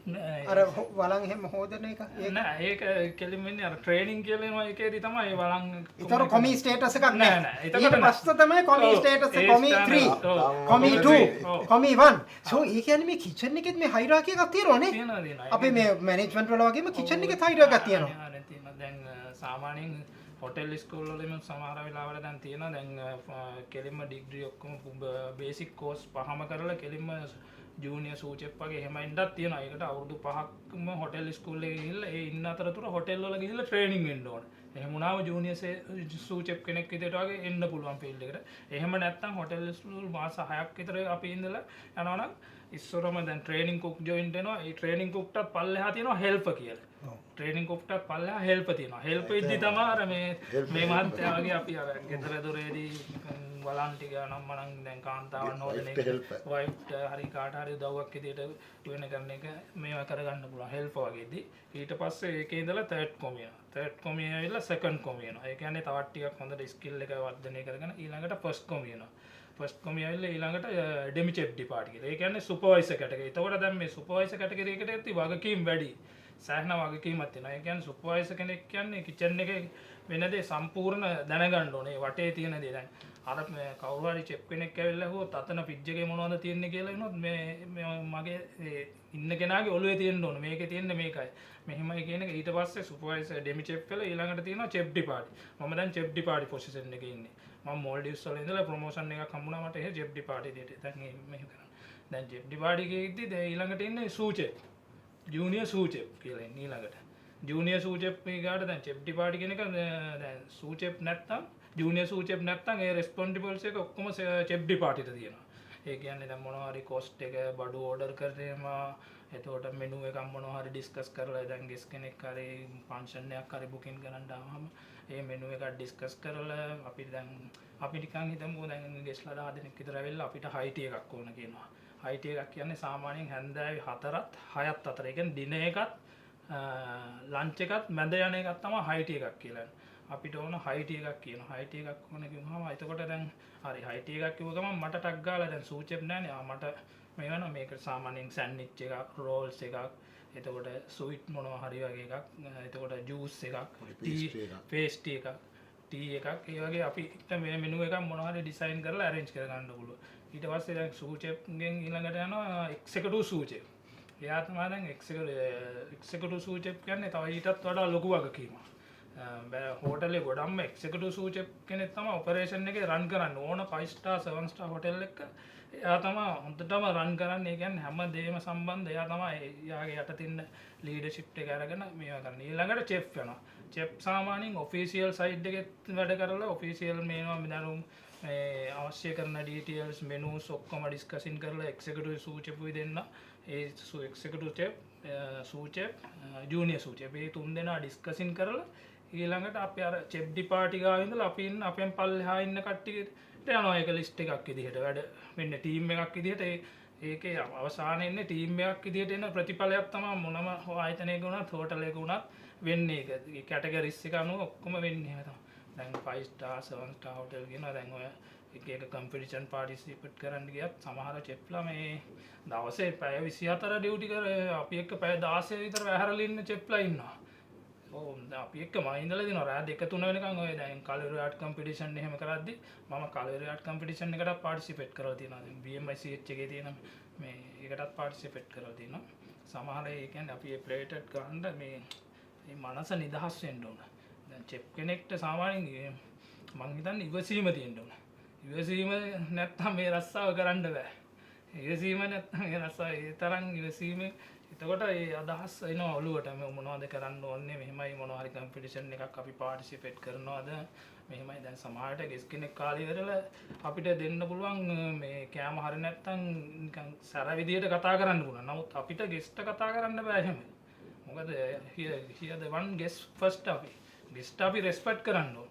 අර වලන් එහෙම හොදන එක නෑ ඒක කෙලින්ම ඉන්නේ අර ට්‍රේනින් කියලා එකේදී තමයි ඒ වලන් ඒතර කොමි ස්ටේටස් එකක් නෑ, නෑ නෑ. ඊට පස්සේ තමයි කොමි ඔව්. ස්ටේටස් ඒ කොමි standard. 3 ඔව්. කොමි ඔව්. 2 කොමි 1 සෝ ඒ කියන්නේ මේ කිචන් එකෙත් මේ හයිරාකි එකක් තියෙනවනේ තියෙනවා අපේ මේ මැනේජ්මන්ට් වල වගේම කිචන් එකේ හයිරාකි එකක් තියෙනවා අනිවාර්යෙන් තියෙනවා දැන් සාමාන්‍යයෙන් හොටෙල් ස්කූල් වලම සමහර වෙලාවල දැන් තියෙනවා දැන් කෙලින්ම ඩිග්‍රී ඔක්කොම බේසික් කෝස් පහම කරලා කෙලින්ම ජූනියර් සූචෙප් වගේ එහෙම ඉන්නත් තියෙනවා. ඒකට අවුරුදු 5ක්ම හොටෙල් ස්කූල් එකේ ගිහිල්ලා ඒ ඉන්න අතරතුර හොටෙල් වල ගිහිල්ලා ට්‍රේනින් වෙන්න ඕන. එහෙම වුණාම ජූනියර් සූචෙප් කෙනෙක් විදිහට වගේ එන්න පුළුවන් ෆීල්ඩ් එකට. එහෙම නැත්නම් හොටෙල් ස්කූල් මාස 6ක් විතර අපි ඉඳලා යනවා නම් ඉස්සරම දැන් ට්‍රේනින් කුක් ජොයින් වෙනවා. ඒ ට්‍රේනින් කුක්ටත් පල්ලෙහා තියෙනවා හෙල්පර් කියලා. ට්‍රේනින් කුක්ටත් පල්ලෙහා හෙල්පර් තියෙනවා. හෙල්පර් ඉද්දි තමයි අර මේ මහත්තයා වගේ අපි අර ගෙදර දොරේදී වලන් ටික නම් මනම් දැන් කාන්තාවන් හොදන එක වයිෆ් හරි කාට හරි උදව්වක් විදියට වෙන කරන එක මේවා කරගන්න පුළුවන් හෙල්පර් වගේදී ඊට පස්සේ ඒකේ ඉඳලා තර්ඩ් කොමි යනවා තර්ඩ් කොමි ඇවිල්ලා සෙකන්ඩ් කොමි යනවා ඒ කියන්නේ තවත් ටිකක් හොඳට ස්කිල් එක වර්ධනය කරගෙන ඊළඟට ෆස්ට් කොමි යනවා ෆස්ට් කොමි ඇවිල්ලා ඊළඟට ඩෙමි චෙෆ් ඩිපාර්ට් කියලා ඒ කියන්නේ සුපර්වයිසර් කැටගරි. එතකොට දැන් මේ සුපර්වයිසර් කැටගරි එකට ඇති වගකීම් වැඩි. සෑහෙන වගකීමක් තියෙනවා. ඒ කියන්නේ සුපර්වයිසර් කෙනෙක් කියන්නේ කිචන් එකේ වෙන දේ සම්පූර්ණ දැනගන්න ඕනේ. වටේ තියෙන දේ දැන් අර කවුරු හරි චෙෆ් කෙනෙක් ඇවිල්ලා හුවොත් අතන ෆ්‍රිජ් එකේ මොනවද තියෙන්නේ කියලා එනොත් මේ මගේ ඉන්න කෙනාගේ ඔළුවේ තියෙන්න ඕනේ. මේකේ තියෙන්නේ මේකයි. මෙහෙමයි කියන එක ඊට පස්සේ සුපර්වයිසර් ඩෙමි චෙෆ් වෙලා ඊළඟට තියෙනවා චෙෆ් ඩිපාර්ට්. මම දැන් චෙෆ් ඩිපාර්ට් පොසිෂන් එකේ ඉන්නේ. මම මෝල්ඩිව්ස් වල ඉඳලා ප්‍රොමෝෂන් එකක් හම්බුණා මට එහෙ චෙෆ් ඩිපාර්ට් එකේදී. දැන් මෙහෙම කරනවා. දැන් චෙෆ් ඩිපාර්ට් එකේ ඉද්දි දැන් ඊළඟට ඉන්නේ සූ චෙෆ්. ජූනියර් සූ චෙෆ් කියලා ඉන්නේ ඊළඟට. ජූනියර් සූ චෙෆ් එකකට දැන් චෙෆ් ඩිපාර්ට් කියන එක දැන් සූ චෙෆ් නැත්තම් ජූනියර් සූ චෙෆ් නැත්තම් ඒ රෙස්පොන්සිබල්ස් එක ඔක්කොම චෙෆ් ඩිපාර්ට් එකට තියෙනවා. ඒ කියන්නේ දැන් මොනවා හරි කොස්ට් එක බඩු ඕඩර් කරේම එතකොට මෙනු එකක් මොනවා හරි ඩිස්කස් කරලා දැන් ගෙස් කෙනෙක් හරි ෆන්ක්ෂන් එකක් හරි බුකින් කරන්න ආවම ඒ මෙනු එක ඩිස්කස් කරලා අපි දැන් අපි නිකන් හිතමු දැන් ගෙස්ලා 10 දෙනෙක් විතර ඇවිල්ලා අපිට හයි ටී එකක් ඕන කියනවා. හයි ටී එකක් කියන්නේ සාමාන්‍යයෙන් හැන්දෑවේ 4ත් 6ත් අතර. ඒ කියන්නේ දින එකත් ලන්ච් එකත් මැද යන එකක් තමයි හයි ටී එකක් කියලා. අපිට ඕන හයි ටී එකක් කියනවා. හයි ටී එකක් ඕන කිව්වම එතකොට දැන් හරි හයි ටී එකක් කිව්ව ගමන් මට ටක් ගාලා දැන් සූචෙප් නැහැනේ. මට මේ වෙනවා මේක සාමාන්‍යයෙන් සෑන්ඩ්විච් එකක් රෝල්ස් එකක් එතකොට ස්වීට් මොනවා හරි වගේ එකක් එතකොට ජූස් එකක් ටී පේස්ට්‍රි එකක් ටී එකක් ඒ වගේ අපිට මේ මෙනු එකක් මොනවා හරි ඩිසයින් කරලා arrange කර ගන්න පුළුවන්. ඊට පස්සේ දැන් සූ චෙෆ් ගෙන් ඊළඟට යනවා එක්සිකියුටිව් සූ චෙෆ්. එයා තමයි දැන් එක්සිකියුටිව් සූ චෙෆ් කියන්නේ තව ඊටත් වඩා ලොකු වගකීමක්. හෝටලේ ගොඩක්ම එක්සිකියුටිව් සූ චෙෆ් කෙනෙක් තමයි ඔපරේෂන් එකේ රන් කරන්න ඕන 5 star 7 star හෝටල් එක. එයා තමයි හොඳටම රන් කරන්නේ. ඒ කියන්නේ හැම දෙයක්ම සම්බන්ධ එයා තමයි එයාගේ යටතේ ඉන්න ලීඩර්ෂිප් එක අරගෙන මේවා කරන්නේ. ඊළඟට චෙෆ් යනවා. චෙෆ් සාමාන්‍යයෙන් ඔෆිෂියල් සයිඩ් එකේ වැඩ කරලා ඔෆිෂියල් මේවා මිදනුම් මේ අවශ්‍ය කරන ඩීටේල්ස් මෙනුස් ඔක්කොම ඩිස්කෂන් කරලා එක්සිකියුටිව් සූ චෙෆ් උයි දෙන්න. ඒ executive chef sous chef junior sous chef මේ තුන් දෙනා ඩිස්කෂන් කරලා ඊළඟට අපි අර චෙෆ් ඩිපාර්ටි ගාව ඉඳලා අපි ඉන්න අපෙන් පල්ලෙහා ඉන්න කට්ටියට යනවා ඒක ලිස්ට් එකක් විදිහට වැඩ වෙන්නේ ටීම් එකක් විදිහට ඒකේ අවසානයේ ඉන්නේ ටීම් එකක් විදිහට එන ප්‍රතිඵලයක් තමයි මොනම ආයතනයක වුණත් හෝටලයක වුණත් වෙන්නේ ඒක. ඒ කැටගරිස් එක අනුව ඔක්කොම වෙන්නේ එහෙම තමයි. දැන් 5 star 7 star හෝටල් කියනවා දැන් ඔය එක කම්පිටිෂන් පාටිසිපේට් කරන්න ගියත් සමහර චෙෆ්ලා මේ දවසේ පැය 24 ඩියුටි කර අපි එක්ක පැය 16 විතර වැහැරලා ඉන්න චෙෆ්ලා ඉන්නවා. අපි එක්කම ඉඳලා දිනවා රාත් 2-3 වෙනකන් ඔය දැන් කලරි ආර්ට් කම්පිටිෂන් එහෙම කරද්දි මම කලරි ආර්ට් කම්පිටිෂන් එකකට පාටිසිපේට් කරලා තියෙනවා. දැන් BMI CH එකේ තියෙන මේ එකටත් පාටිසිපේට් කරලා තියෙනවා. සමහර ඒ කියන්නේ අපි ඒ ප්ලේටඩ් ගන්න මේ මනස නිදහස් වෙන්න ඕන. දැන් චෙෆ් කෙනෙක්ට සාමාන්‍යයෙන් මං හිතන්නේ ඉවසීම තියෙන්න ඕන. ඉවසීම නැත්තම් මේ රස්සාව කරන්න බෑ. ඉවසීම නැත්තම් මේ රස්සාව ඒ තරම් ඉවසීම එතකොට ඒ අදහස් එනවා ඔළුවට මේ මොනවද කරන්න ඕනේ මෙහෙමයි මොනවා හරි කම්පිටිෂන් එකක් අපි පාටිසිපේට් කරනවාද මෙහෙමයි දැන් සමහරට ගෙස් කෙනෙක් කාලේ ඉවරලා අපිට දෙන්න පුළුවන් මේ කෑම හරි නැත්තම් නිකන් සැර විදියට කතා කරන්න පුළුවන්. නමුත් අපිට ගෙස්ට කතා කරන්න බෑ එහෙම. මොකද here the one guest first අපි ගෙස්ට අපි රෙස්පෙක්ට් කරන්න ඕන.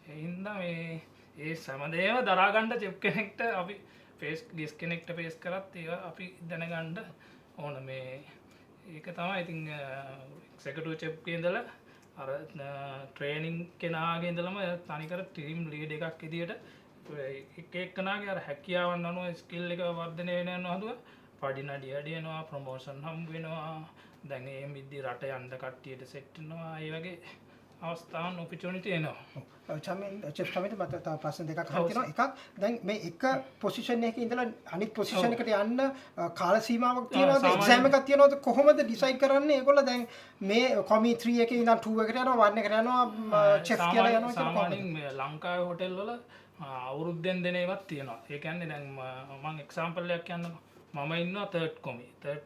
ඒ හින්දා මේ ඒ සමදේව දරා ගන්න චෙෆ් කෙනෙක්ට අපි ෆේස් ගෙස් කෙනෙක්ට ෆේස් කරත් ඒවා අපි දැනගන්න ඕන මේ ඒක තමයි ඉතින් එක්සිකියුටිව් චෙෆ් ගේ ඉඳලා අර ට්‍රේනින් කෙනාගේ ඉඳලම තනිකර ටීම් ලීඩ් එකක් විදියට එක එක්කනාගේ අර හැකියාවන් අනුව ස්කිල් එක වර්ධනය වෙනවා හදුවා පඩි නඩිය අඩි වෙනවා ප්‍රොමෝෂන් හම්බ වෙනවා දැන් මේ මිද්දි රට යන්න කට්ටියට සෙට් වෙනවා ඒ වගේ අවස්ථාවන් ඔපචුනිටි එනවා. චෙෆ් චමිත මට තව ප්‍රශ්න දෙකක් අහන්න තියෙනවා. එකක් දැන් මේ එක පොසිෂන් එකක ඉඳලා අනිත් පොසිෂන් එකට යන්න කාල සීමාවක් තියෙනවද? එක්සෑම් එකක් තියෙනවද? කොහොමද ඩිසයිඩ් කරන්නේ? ඒගොල්ලෝ දැන් මේ කොමි 3 එකේ ඉඳන් 2 එකට යනවා 1 එකට යනවා චෙෆ් කියලා යනවා කියලා සාමාන්‍යයෙන් මේ ලංකාවේ හොටෙල් වල අවුරුද්දෙන් දෙන ඒවාත් තියෙනවා. ඒ කියන්නේ දැන් මම එක්සැම්පල් එකක් කියන්නකෝ. මම ඉන්නවා 3rd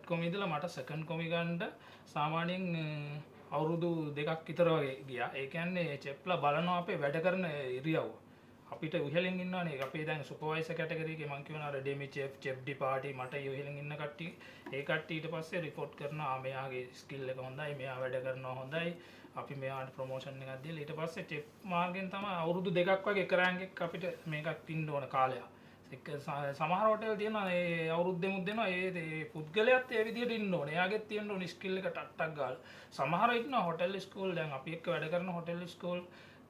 කොමි ඉඳලා මට 2nd කොමි ගන්න සාමාන්‍යයෙන් අවුරුදු 2ක් විතර වගේ ගියා. ඒ කියන්නේ චෙෆ්ලා බලනවා අපේ වැඩ කරන ඉරියව්ව. අපිට ඉහළින් ඉන්නවනේ. අපේ දැන් සුපර්වයිසර් කැටගරි එකේ මම කියනවා අර ඩෙමි චෙෆ් ඩිපාර්ටි මට ඉහළින් ඉන්න කට්ටිය. ඒ කට්ටිය ඊට පස්සේ report කරනවා මෙයාගේ ස්කිල් එක හොඳයි, මෙයා වැඩ කරනවා හොඳයි. අපි මෙයාට ප්‍රොමෝෂන් එකක් දීලා ඊට පස්සේ චෙෆ් මාර්ගෙන් තමයි අවුරුදු 2ක් වගේ එක රෑන්ක් එක අපිට මේකක් ඉන්න ඕන කාලයක්. සමහර හොටෙල් තියෙනවා ඒ අවුරුද්දෙමුත් දෙනවා ඒ පුද්ගලයාත් ඒ විදිහට ඉන්න ඕනේ. එයාගෙත් තියෙන්න ඕනේ ස්කිල් එක ටක් ගාලා. සමහර ඉන්නවා හොටෙල් ස්කූල් දැන් අපි එක්ක වැඩ කරන හොටෙල් ස්කූල්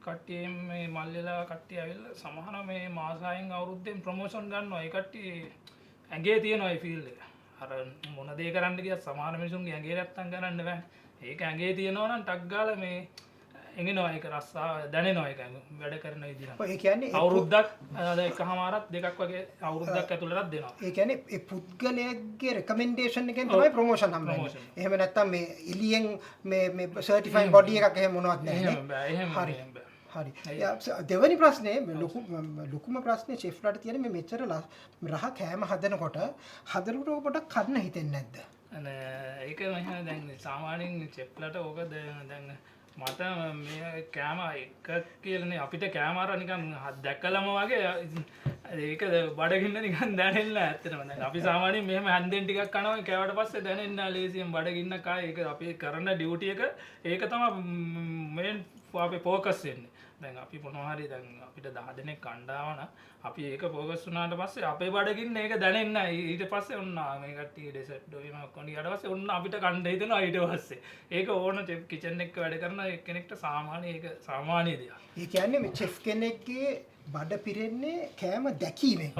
කට්ටිය මේ මල්ලිලා කට්ටිය ඇවිල්ලා සමහර මේ මාසයෙන් අවුරුද්දෙන් ප්‍රොමෝෂන් ගන්නවා. ඒ කට්ටිය ඇඟේ තියෙනවා ඒ ෆීල්ඩ් එක. අර මොන දේ කරන්න ගියත් සමහර මිනිසුන්ගේ ඇඟේ නැත්තම් කරන්න බෑ. ඒක ඇඟේ තියෙනවා නම් ටක් ගාලා මේ එංගෙනවා ඒක රස්සා දැනෙනවා ඒක වැඩ කරන විදිහට. ඒ කියන්නේ අවුරුද්දක් එකමාරක් දෙකක් වගේ අවුරුද්දක් ඇතුළතත් දෙනවා. ඒ කියන්නේ ඒ පුද්ගලයාගේ රෙකමෙන්ඩේෂන් එකෙන් තමයි ප්‍රොමෝෂන් හම්බෙන්නේ. එහෙම නැත්නම් මේ එලියෙන් මේ සර්ටිෆයිඩ් බොඩි එකක් එහෙම මොනවත් නැහැ. එහෙම බෑ එහෙම හරි. හරි. දෙවෙනි ප්‍රශ්නේ ලොකුම ප්‍රශ්නේ චෙෆ්ලාට තියෙන මේ මෙච්චර රහ කෑම හදනකොට පොඩක් කන්න හිතෙන්නේ නැද්ද? ඒක මම දැන් සාමාන්‍යයෙන් චෙෆ්ලාට ඕක දැන් මට මේ කෑම එක කියලානේ අපිට කෑම අර නිකන් දැක්කලම වගේ ඒක බඩගින්න නිකන් දැනෙන්නේ නැහැ ඇත්තටම. දැන් අපි සාමාන්‍යයෙන් මෙහෙම හැන්දෙන් ටිකක් කනවා කෑවට පස්සේ දැනෙන්නේ නැහැ ලේසියෙන් බඩගින්න කා ඒක අපි කරන ඩියුටි එක ඒක තමයි මේන් අපි ફોකස් වෙන්නේ. දැන් අපි මොනවා හරි දැන් අපිට 10 දෙනෙක් කණ්ඩායම අපි ඒක ફોකස් වුණාට පස්සේ අපේ බඩගින්න ඒක දැනෙන්නේ නැහැ. ඊට පස්සේ ඔන්න මේ කට්ටිය ඩෙසර්ට් ඔයම කොණි ඊට පස්සේ ඔන්න අපිට කන්න හිතෙනවා ඊට පස්සේ. ඒක ඕන චෙෆ් කිචන් එක වැඩ කරන කෙනෙක්ට සාමාන්‍ය ඒක සාමාන්‍ය දෙයක්. ඒ කියන්නේ මේ චෙෆ් කෙනෙක්ගේ බඩ පිරෙන්නේ කෑම දැකීමෙන්.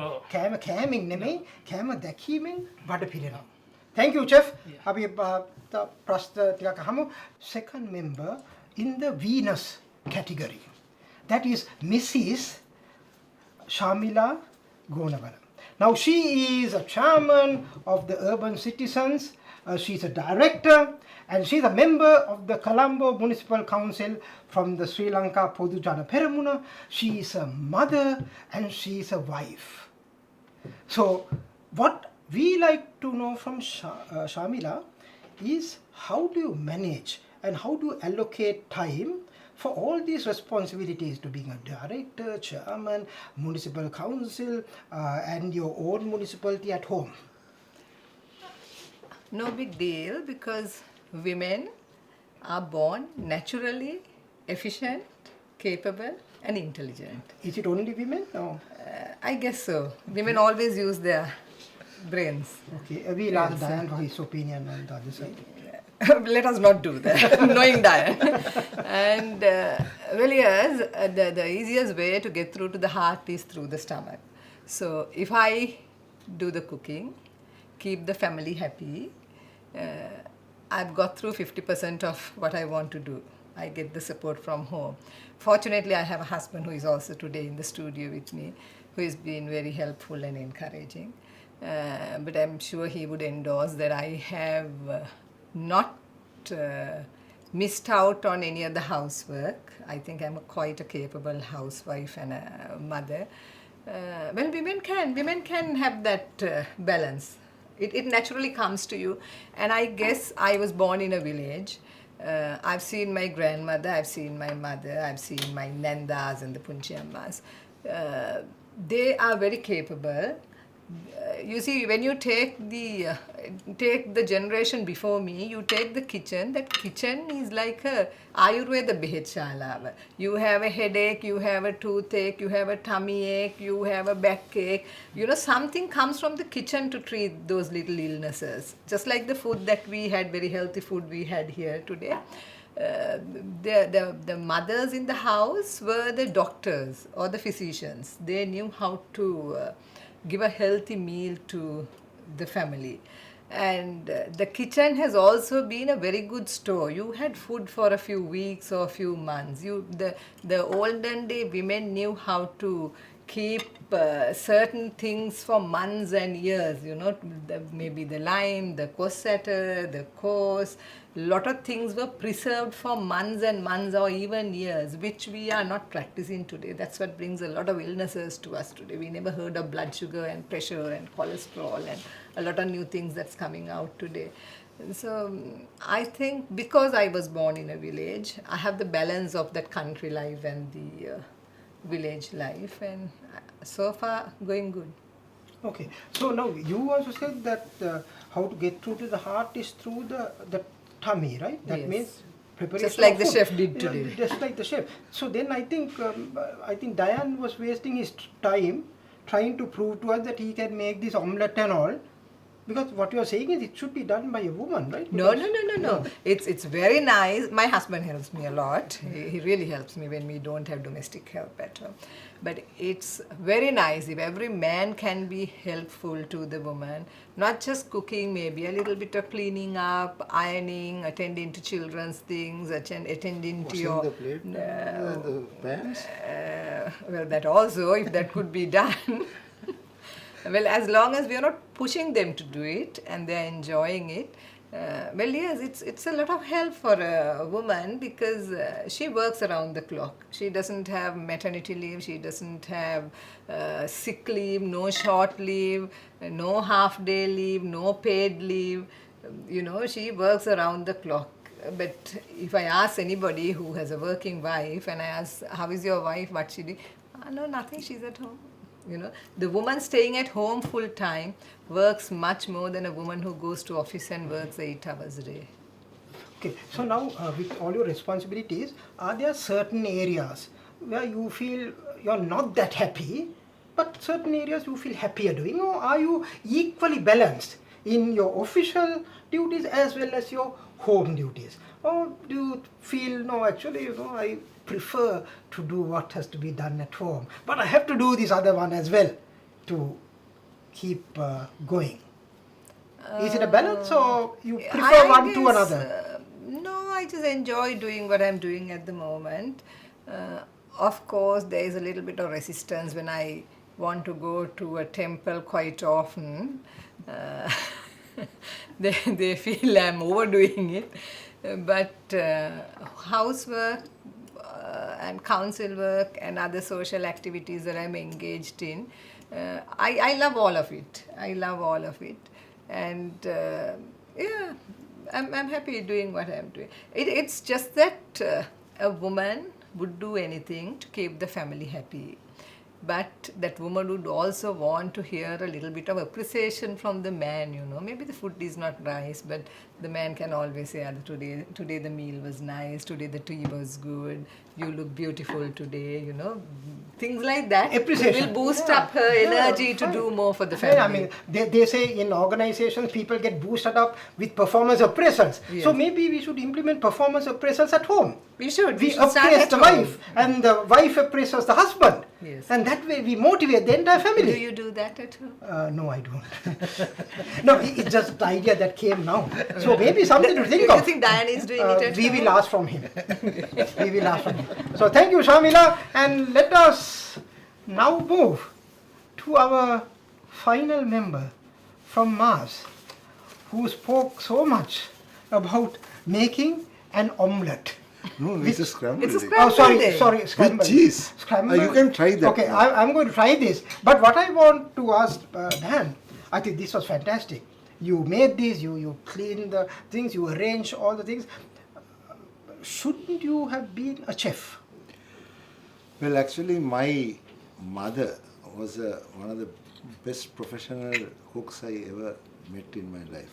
කෑමෙන් නෙමෙයි කෑම දැකීමෙන් බඩ පිරෙනවා. Thank you chef. අපි ප්‍රශ්න ටිකක් අහමු. Second member in the Venus category. That is Mrs. Shamila Gonawala. Now she is a chairman of the Urban Citizens, she's a director, and she's a member of the Colombo Municipal Council from the Sri Lanka Podujana Peramuna. She is a mother and she is a wife. So what we like to know from Shamila is how do you manage and how do you allocate time for all these responsibilities to being a director, chairman, municipal council, and your own municipality at home? No big deal, because women are born naturally efficient, capable and intelligent. Is it only women? No. I guess so. Women always use their brains. Okay, we'll ask Diane for his opinion on the other side. Let us not do that, knowing Diane. And well, yes, the easiest way to get through to the heart is through the stomach. So if I do the cooking, keep the family happy, I've got through 50% of what I want to do. I get the support from home. Fortunately, I have a husband who is also today in the studio with me, who has been very helpful and encouraging. But I'm sure he would endorse that I have not missed out on any of the housework. I think I'm quite a capable housewife and a mother. Well, women can have that balance. It naturally comes to you. And I guess I was born in a village. I've seen my grandmother, I've seen my mother, I've seen my nandas and the punchiammas. They are very capable. You see, when you take the generation before me, you take the kitchen. That kitchen is like a Ayurveda behet. You have a headache, you have a toothache, you have a tummy ache, you have a backache. You know, something comes from the kitchen to treat those little illnesses. Just like the food that we had, very healthy food we had here today. The mothers in the house were the doctors or the physicians. They knew how to give a healthy meal to the family. And the kitchen has also been a very good store. You had food for a few weeks or a few months. The olden day women knew how to keep certain things for months and years, you know, maybe the lime, the cosatter, the course. Lot of things were preserved for months and months or even years, which we are not practicing today. That's what brings a lot of illnesses to us today. We never heard of blood sugar and pressure and cholesterol and a lot of new things that's coming out today. So I think because I was born in a village, I have the balance of that country life and the village life, and so far going good. Okay, so now you also said that how to get through to the heart is through the tummy, right? That Yes. means preparation Just like of the food. chef did Yeah, today. just like the chef. So then I think Diane was wasting his time trying to prove to us that he can make this omelette and all. Because what you are saying is it should be done by a woman, right? No. Because- It's very nice. My husband helps me a lot. He really helps me when we don't have domestic help at home. But it's very nice if every man can be helpful to the woman. Not just cooking, maybe a little bit of cleaning up, ironing, attending to children's things, attending to Washing your... the plate and the pans. Well, that also, if that could be done. Well, as long as we are not pushing them to do it and they are enjoying it, well, yes, it's a lot of help for a woman because she works around the clock. She doesn't have maternity leave, she doesn't have sick leave, no short leave, no half day leave, no paid leave. You know, she works around the clock. But if I ask anybody who has a working wife and I ask, how is your wife, what she do? No, nothing, she's at home. You know, the woman staying at home full time works much more than a woman who goes to office and works 8 hours a day. Okay, so now with all your responsibilities, are there certain areas where you feel you're not that happy, but certain areas you feel happier doing, or are you equally balanced in your official duties as well as your home duties? Or do you feel, no, actually, you know, I prefer to do what has to be done at home, but I have to do this other one as well to keep going? Is it a balance, or you prefer I one to guess, another? No, I just enjoy doing what I'm doing at the moment. of course, there is a little bit of resistance when I want to go to a temple quite often. Uh, they feel I'm overdoing it. But housework and council work and other social activities that I'm engaged in, I love all of it. I love all of it. And yeah, I'm happy doing what I'm doing. It's just that a woman would do anything to keep the family happy. But that woman would also want to hear a little bit of appreciation from the man, you know. Maybe the food is not nice, but the man can always say, today the meal was nice, today the tea was good, you look beautiful today, you know. Things like that Appreciation. will boost up her energy to fine. do more for the family. Yeah, I mean, they say in organizations people get boosted up with performance appraisals. Yes. So maybe we should implement performance appraisals at home. We should. We should start appraise at the home. wife and the wife appraises the husband. Yes. And that way we motivate the entire family. Do you do that at home? No, I don't. No, it's just the idea that came now. So maybe something to think Do you of. think Diane is doing it at We home? will ask from him. We will ask from him. So thank you, Shamila, and let us now move to our final member from Mars, who spoke so much about making an omelette. No, it's a scrambled It's a egg. scrambled Oh, sorry, egg. sorry, With scrambled. cheese. Scrambled. You can try that. Okay, I'm going to try this. But what I want to ask Dan, I think this was fantastic. You made this, you cleaned the things, you arranged all the things. Shouldn't you have been a chef? Well, actually, my mother was one of the best professional cooks I ever met in my life.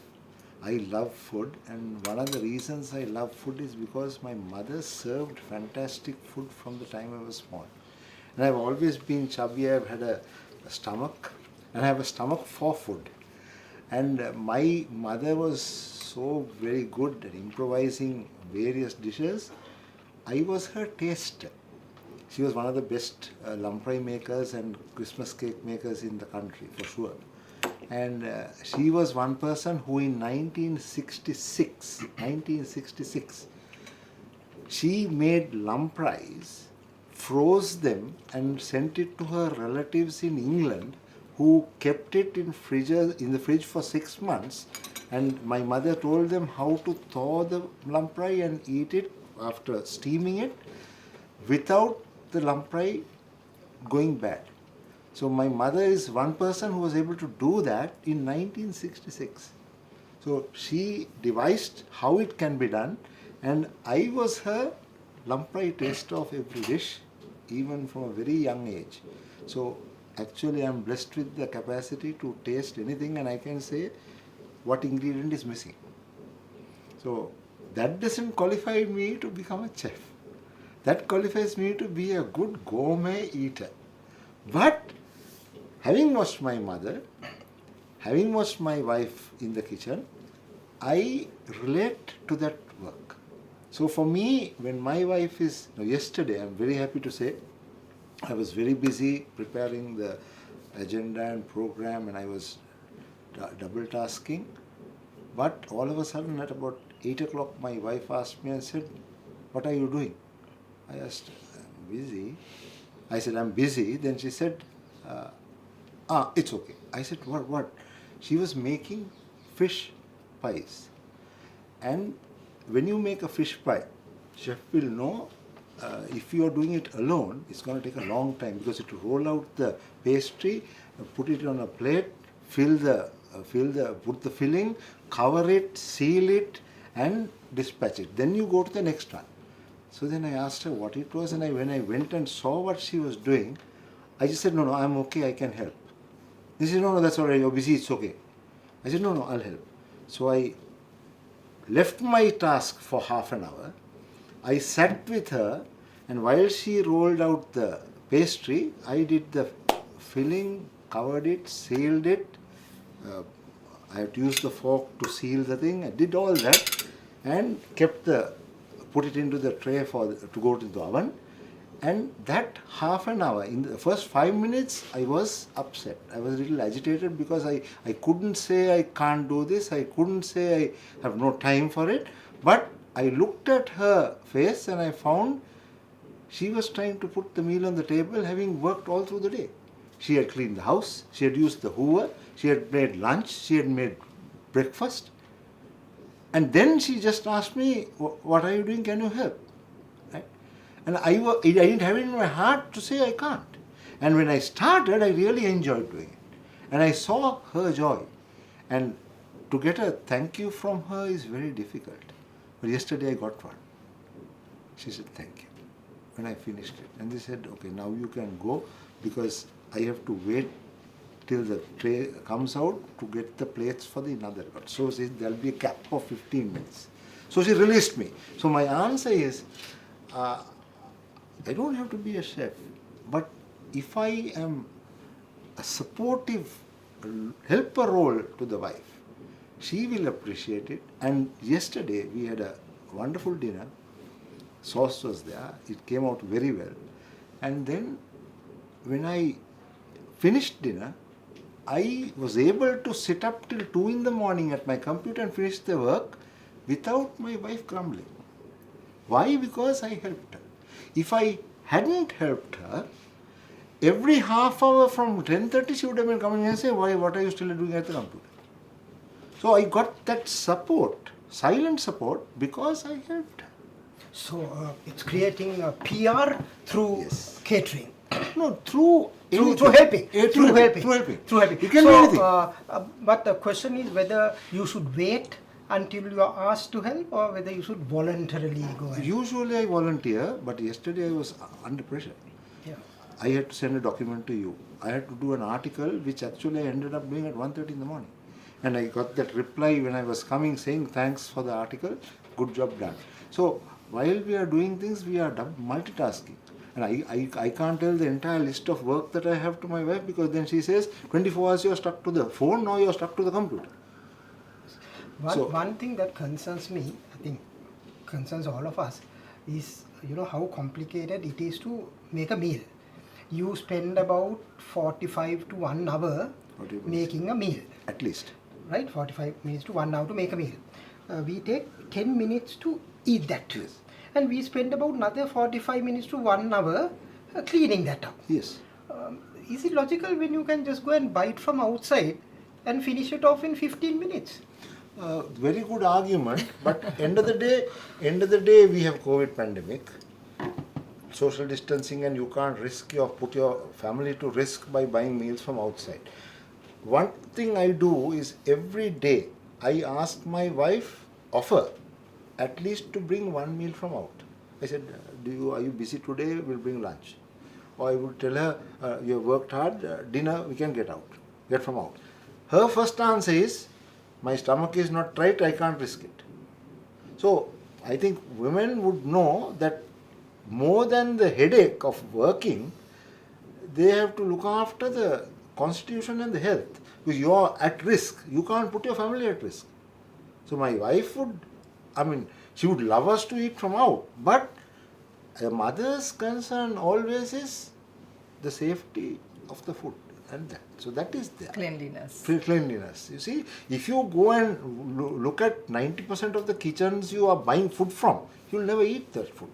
I love food, and one of the reasons I love food is because my mother served fantastic food from the time I was small. And I've always been chubby. I've had a stomach, and I have a stomach for food. And my mother was so very good at improvising various dishes. I was her taster. She was one of the best lamprey makers and Christmas cake makers in the country, for sure. And she was one person who in 1966, she made lampreys, froze them and sent it to her relatives in England, who kept it in the fridge for 6 months. And my mother told them how to thaw the lamprey and eat it after steaming it without the lamprey going bad. So my mother is one person who was able to do that in 1966. So she devised how it can be done, and I was her lamprey taster of every dish, even from a very young age. So actually I'm blessed with the capacity to taste anything, and I can say what ingredient is missing. So that doesn't qualify me to become a chef. That qualifies me to be a good gourmet eater. But having watched my mother, having watched my wife in the kitchen, I relate to that work. So for me, when my wife is, yesterday, I'm very happy to say, I was very busy preparing the agenda and program, and I was double tasking. But all of a sudden at about 8 o'clock, my wife asked me and said, "What are you doing?" I asked, "I'm busy." I said, "I'm busy." Then she said, "It's okay." I said, What? She was making fish pies. And when you make a fish pie, chef will know if you are doing it alone, it's going to take a long time, because you have to roll out the pastry, put it on a plate, put the filling, cover it, seal it, and dispatch it. Then you go to the next one. So then I asked her what it was, and when I went and saw what she was doing, I just said, no, I'm okay, I can help. She said, no, that's all right, you're busy, it's okay. I said, no, I'll help. So I left my task for half an hour. I sat with her, and while she rolled out the pastry, I did the filling, covered it, sealed it. I had to use the fork to seal the thing. I did all that and put it into the tray to go to the oven. And that half an hour, in the first 5 minutes, I was upset. I was a little agitated because I couldn't say I can't do this. I couldn't say I have no time for it. But I looked at her face and I found she was trying to put the meal on the table, having worked all through the day. She had cleaned the house, she had used the hoover, she had made lunch, she had made breakfast. And then she just asked me, what are you doing, can you help? Right? And I didn't have it in my heart to say I can't. And when I started, I really enjoyed doing it. And I saw her joy. And to get a thank you from her is very difficult. But yesterday I got one. She said, thank you, when I finished it. And they said, okay, now you can go because I have to wait till the tray comes out to get the plates for the another lot. So she said, there'll be a gap of 15 minutes. So she released me. So my answer is, I don't have to be a chef, but if I am a supportive helper role to the wife, she will appreciate it. And yesterday we had a wonderful dinner. Sauce was there. It came out very well. And then when I finished dinner, I was able to sit up till 2 in the morning at my computer and finish the work without my wife grumbling. Why? Because I helped her. If I hadn't helped her, every half hour from 10:30 she would have been coming and say, why, what are you still doing at the computer? So I got that support, silent support, because I helped her. So it's creating a PR through Yes. catering. No, through Helping. Through helping. Through helping. You can do anything. But the question is whether you should wait until you are asked to help or whether you should voluntarily go ahead. Usually I volunteer, but yesterday I was under pressure. Yeah. I had to send a document to you. I had to do an article which actually I ended up doing at 1:30 in the morning. And I got that reply when I was coming saying, thanks for the article, good job done. So while we are doing things, we are multitasking. And I can't tell the entire list of work that I have to my wife because then she says, 24 hours you're stuck to the phone, now you're stuck to the computer. One thing that concerns me, I think concerns all of us, is how complicated it is to make a meal. You spend about 45 to 1 hour making a meal. At least. Right? 45 minutes to 1 hour to make a meal. We take 10 minutes to eat that. Yes. And we spend about another 45 minutes to 1 hour cleaning that up. Yes. Is it logical when you can just go and buy it from outside and finish it off in 15 minutes? Very good argument, but end of the day we have COVID pandemic, social distancing, and you can't put your family to risk by buying meals from outside. One thing I do is every day I ask my wife, offer at least to bring one meal from out. I said, are you busy today? We'll bring lunch. Or I would tell her, you have worked hard, dinner we can get from out. Her first answer is, my stomach is not right, I can't risk it. So I think women would know that more than the headache of working, they have to look after the constitution and the health. Because you are at risk, you can't put your family at risk. So my wife she would love us to eat from out, but a mother's concern always is the safety of the food and that. So that is there. Cleanliness. Cleanliness. You see, if you go and look at 90% of the kitchens you are buying food from, you'll never eat that food.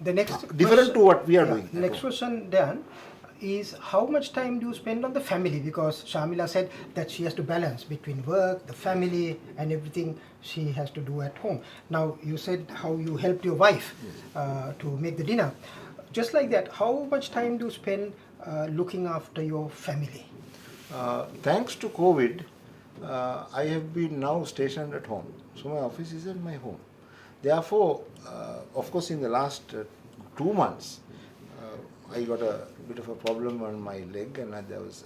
The next Different question, to what we are doing. The next question, Dan, is how much time do you spend on the family? Because Shamila said that she has to balance between work, the family, and everything she has to do at home. Now, you said how you helped your wife to make the dinner. Just like that, how much time do you spend looking after your family? Thanks to COVID, I have been now stationed at home. So my office is at my home. Therefore, of course, in the last 2 months, I got a bit of a problem on my leg and there was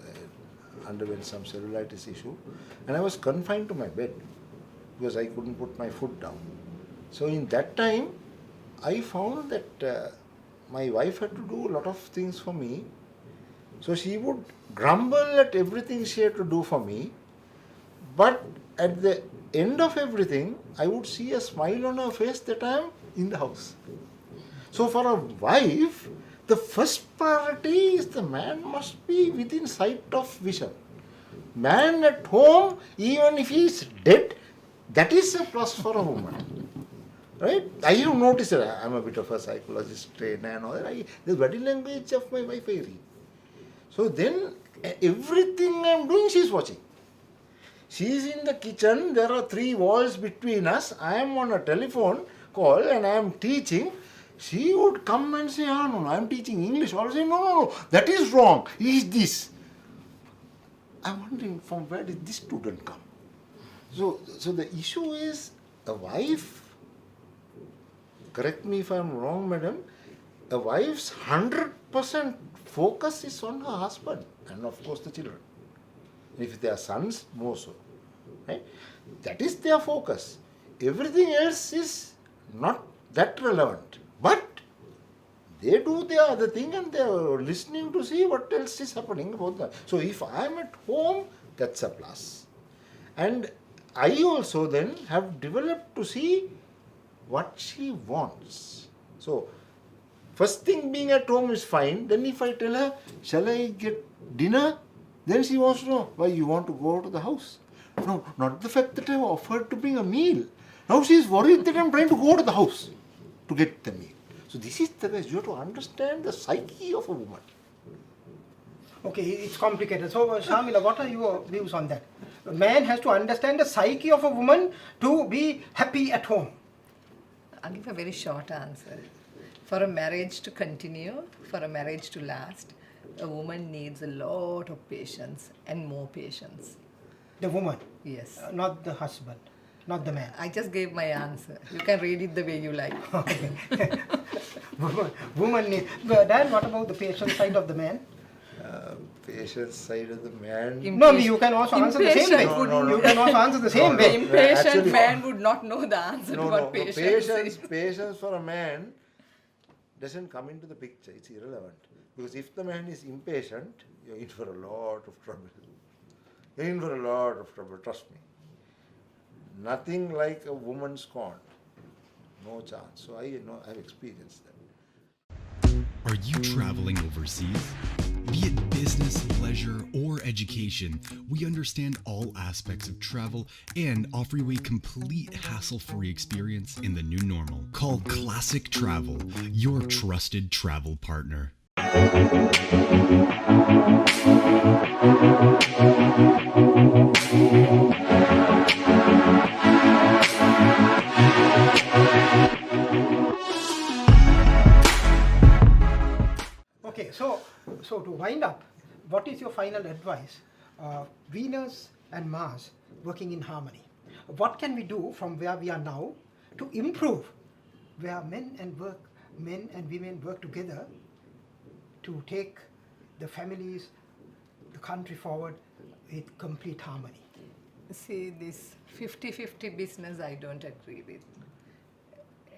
underwent some cellulitis issue, and I was confined to my bed because I couldn't put my foot down. So in that time, I found that my wife had to do a lot of things for me. So she would grumble at everything she had to do for me, but at the end of everything, I would see a smile on her face that I am in the house. So for a wife, the first priority is the man must be within sight of vision. Man at home, even if he is dead, that is a plus for a woman. Right? I have noticed that I'm a bit of a psychologist trainer and all that. The body language of my wife I read. So then everything I'm doing, she's watching. She's in the kitchen, there are 3 walls between us. I am on a telephone call and I am teaching. She would come and say, "Ah, no, I am teaching English." I'll say, no, that is wrong. Is this? I'm wondering from where did this student come? So the issue is a wife, correct me if I'm wrong, madam, a wife's 100% focus is on her husband and of course the children. If they are sons, more so. Right? That is their focus. Everything else is not that relevant. But they do their other thing and they are listening to see what else is happening about that. So if I am at home, that's a plus. And I also then have developed to see what she wants. So first thing being at home is fine. Then if I tell her, shall I get dinner? Then she wants to know, why you want to go to the house? No, not the fact that I have offered to bring a meal. Now she is worried that I am trying to go to the house to get the meal. So this is the best. You have to understand the psyche of a woman. Okay, it's complicated. So, Shamila, what are your views on that? A man has to understand the psyche of a woman to be happy at home. I'll give a very short answer. For a marriage to continue, for a marriage to last, a woman needs a lot of patience and more patience. The woman, Yes. not the husband, not the man. I just gave my answer. You can read it the way you like. Woman needs. But Dan, what about the patient side of the man? Patient side of the man. No, you can also answer the same way. Impatient No. You can also answer the same The way. impatient Actually- man would not know the answer to what patience is. Patience for a man doesn't come into the picture. It's irrelevant. Because if the man is impatient, you're in for a lot of trouble. You're in for a lot of trouble, trust me. Nothing like a woman scorned. No chance. So I know I've experienced that. Are you traveling overseas? Be it business, pleasure, or education, we understand all aspects of travel and offer you a complete hassle-free experience in the new normal. Call Classic Travel, your trusted travel partner. Okay, so to wind up, what is your final advice? Venus and Mars working in harmony. What can we do from where we are now to improve where men and women work together to take the families, the country forward with complete harmony? See, this 50-50 business I don't agree with.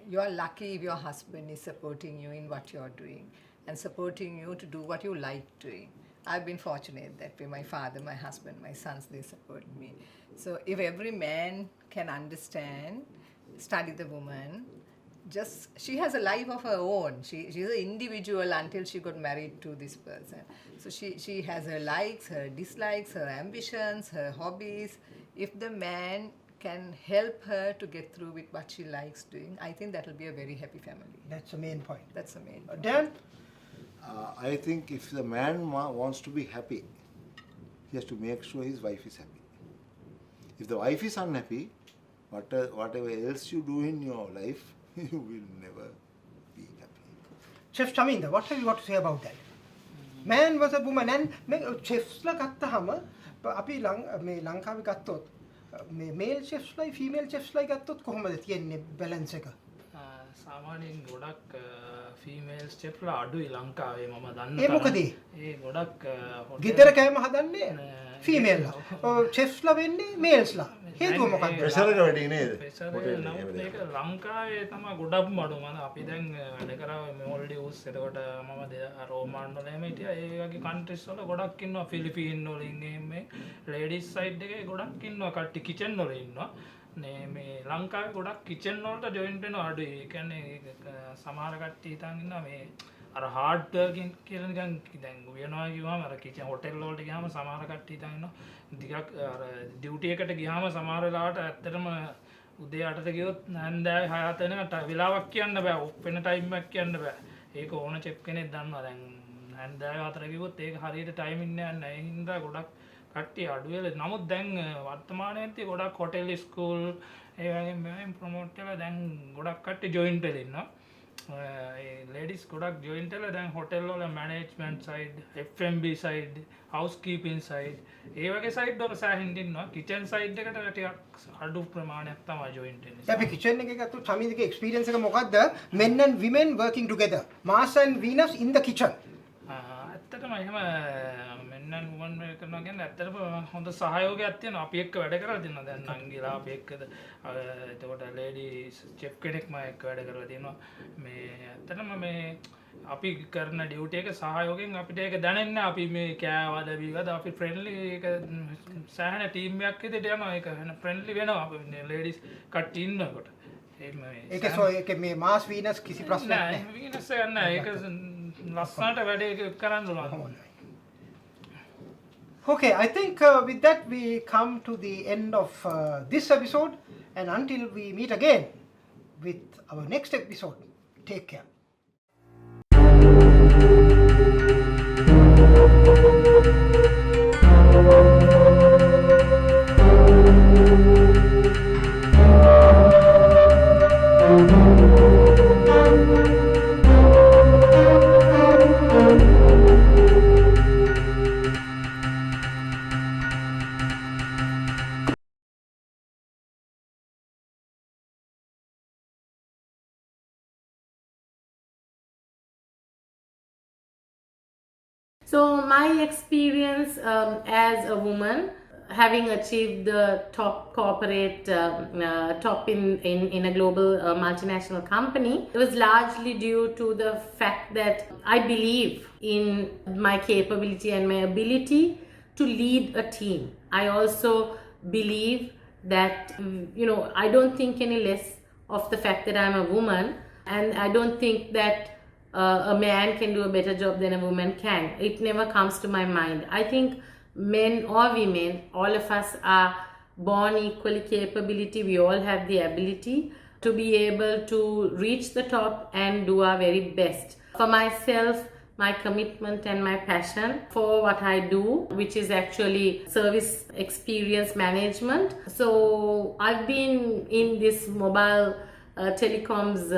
You are lucky if your husband is supporting you in what you are doing and supporting you to do what you like doing. I've been fortunate that way. My father, my husband, my sons, they support me. So if every man can understand, study the woman, she has a life of her own. She's an individual until she got married to this person. So she has her likes, her dislikes, her ambitions, her hobbies. If the man can help her to get through with what she likes doing, I think that will be a very happy family. That's the main point. That's the main point. Dan? I think if the man wants to be happy, he has to make sure his wife is happy. If the wife is unhappy, whatever else you do in your life, you will never be happy. Chef Chaminda, what have you got to say about that? Man was a woman and chefsලා ගත්තහම අපි මේ ලංකාවේ ගත්තොත් මේ mail chefsලායි female chefsලායි ගත්තොත් කොහොමද තියෙන්නේ balance එක? සාමාන්‍යයෙන් ගොඩක් ෆීමේල් ස්ටෙප්ලා අඩුයි ලංකාවේ මම දන්න ඒ මොකද? ඒ ගොඩක් ගෙදර කෑම හදන්නේ ෆීමේල්ලා. chefsලා වෙන්නේ මේල්ස්ලා. හේතුව මොකක්ද? ප්‍රෙෂර් එක වැඩි නේද? නමුත් මේක ලංකාවේ තමයි ගොඩක්ම අඩු. මම අපි දැන් වැඩ කරා මෝල්ඩිව්ස් එතකොට මම රෝමාන් වල එහෙම හිටියා. ඒ වගේ කන්ට්‍රීස් වල ගොඩක් ඉන්නවා ෆිලිපීන් වලින් මේ ලේඩීස් සයිඩ් එකේ ගොඩක් ඉන්නවා කට්ටි කිචන් වල ඉන්නවා. මේ ලංකාවේ ගොඩක් කිචන් වලට ජොයින්ට් වෙනවා අඩුයි. ඒ කියන්නේ සමහර කට්ටිය හිතන් ඉන්නවා මේ අර හાર્ඩ් වර්කින් කියලා නිකන් දැන් වෙනවා කිව්වම අර කිචන් හොටෙල් වලට ගියාම සමහර කට්ටිය හිතන් ඉන්නවා ටිකක් අර ඩියුටි එකට ගියාම සමහර වෙලාවට ඇත්තටම උදේ 8ට ගියොත් නැන්දෑවේ 6 වෙනකට වෙලාවක් කියන්න බෑ. ඔෆ් වෙන ටයිම් එකක් කියන්න බෑ. ඒක ඕන චෙෆ් කෙනෙක් දන්නවා. දැන් නැන්දෑවේ 4 ගියොත් ඒක හරියට ටයිමින් යන්නේ නැහැ. ඒ හින්දා ගොඩක් කට්ටිය අඩු වෙලා. නමුත් දැන් වර්තමානයේදී ගොඩක් හොටෙල් ස්කූල් ඒ වගේ මේවෙන් ප්‍රොමෝට් කරලා දැන් ගොඩක් කට්ටිය ජොයින් වෙලා ඉන්නවා. ladies ගොඩක් ජොයින් වෙලා දැන් හොටෙල් වල management side, F&B side, housekeeping side ඒ වගේ සයිඩ් වල සෑහෙන්න ඉන්නවා. කිචන් සයිඩ් එකට ටිකක් අඩු ප්‍රමාණයක් තමයි ජොයින් වෙන්නේ. අපි කිචන් එකේ ගත්තොත් සමීදගේ එක්ස්පීරියන්ස් එක මොකද්ද? men and women working together. Mars and Venus in the kitchen. ඇත්තටම එහෙම men and women වැඩ කරනවා කියන්නේ ඇත්තටම හොඳ සහයෝගයක් තියෙනවා. අපි එක්ක වැඩ කරලා තියෙනවා. දැන් නංගිලා අපි එක්කද එතකොට ලේඩි චෙෆ් කෙනෙක්ම එක්ක වැඩ කරලා තියෙනවා. මේ ඇත්තටම මේ අපි කරන ඩියුටි එක සහයෝගයෙන් අපිට ඒක දැනෙන්නේ. අපි මේ කෑවද බීවද අපි ෆ්‍රෙන්ඩ්ලි ඒක සෑහෙන ටීම් එකක් විදිහට යනවා. ඒක ෆ්‍රෙන්ඩ්ලි වෙනවා අපි ලේඩිස් කට්ටිය ඉන්නකොට. ඒක මේ මාස් වීනස් කිසි ප්‍රශ්නයක් නැහැ. වීනස් එක නැහැ. ඒක ලස්සනට වැඩේ කරන්න ඕන. Okay, I think with that we come to the end of this episode, and until we meet again with our next episode, take care. So my experience as a woman, having achieved the top corporate, top in a global multinational company, it was largely due to the fact that I believe in my capability and my ability to lead a team. I also believe that, I don't think any less of the fact that I'm a woman, and I don't think that a man can do a better job than a woman can. It never comes to my mind. I think men or women, all of us are born equally capability. We all have the ability to be able to reach the top and do our very best. For myself, my commitment and my passion for what I do, which is actually service experience management. So I've been in this mobile telecoms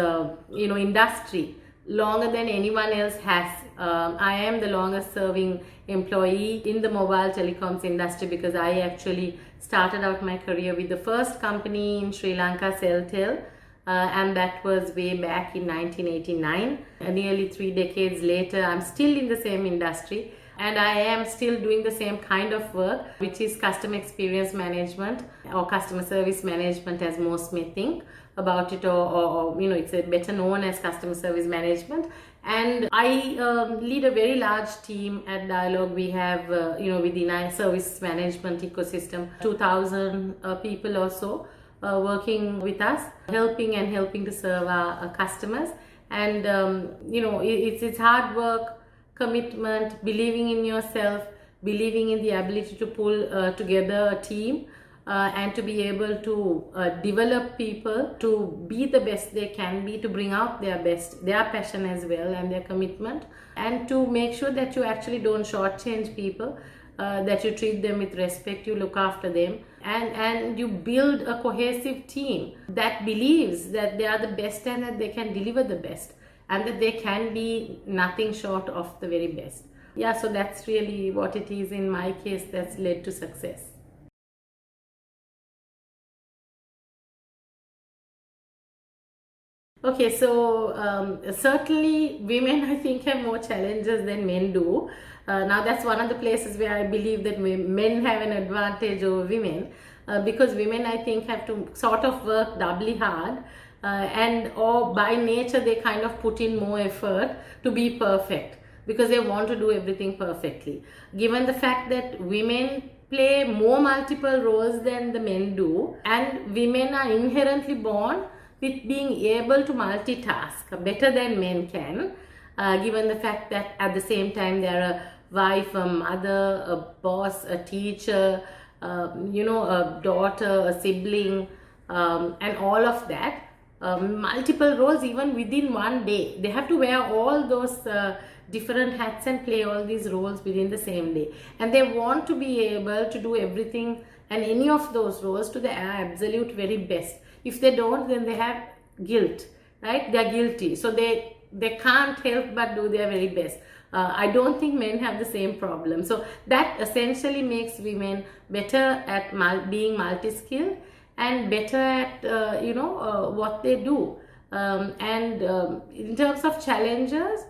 industry longer than anyone else has. I am the longest serving employee in the mobile telecoms industry because I actually started out my career with the first company in Sri Lanka, Celtel, and that was way back in 1989. Nearly 3 decades later, I'm still in the same industry and I am still doing the same kind of work, which is customer experience management or customer service management, as most may think about it, or it's better known as customer service management. And I lead a very large team at Dialogue. We have within our service management ecosystem 2,000 people or so working with us, helping to serve our customers. And it's hard work, commitment, believing in yourself, believing in the ability to pull together a team, and to be able to develop people to be the best they can be, to bring out their best, their passion as well and their commitment, and to make sure that you actually don't shortchange people, that you treat them with respect, you look after them, and you build a cohesive team that believes that they are the best and that they can deliver the best and that they can be nothing short of the very best. Yeah, so that's really what it is in my case that's led to success. Okay, so certainly women, I think, have more challenges than men do. Now that's one of the places where I believe that men have an advantage over women, because women, I think, have to sort of work doubly hard, or by nature they kind of put in more effort to be perfect because they want to do everything perfectly. Given the fact that women play more multiple roles than the men do, and women are inherently born with being able to multitask better than men can, given the fact that at the same time they're a wife, a mother, a boss, a teacher, a daughter, a sibling, and all of that. Multiple roles even within one day. They have to wear all those different hats and play all these roles within the same day. And they want to be able to do everything and any of those roles to the absolute very best. If they don't, then they have guilt, right? They're guilty. So they can't help but do their very best. I don't think men have the same problem. So that essentially makes women better at being multi-skilled and better at what they do. In terms of challenges,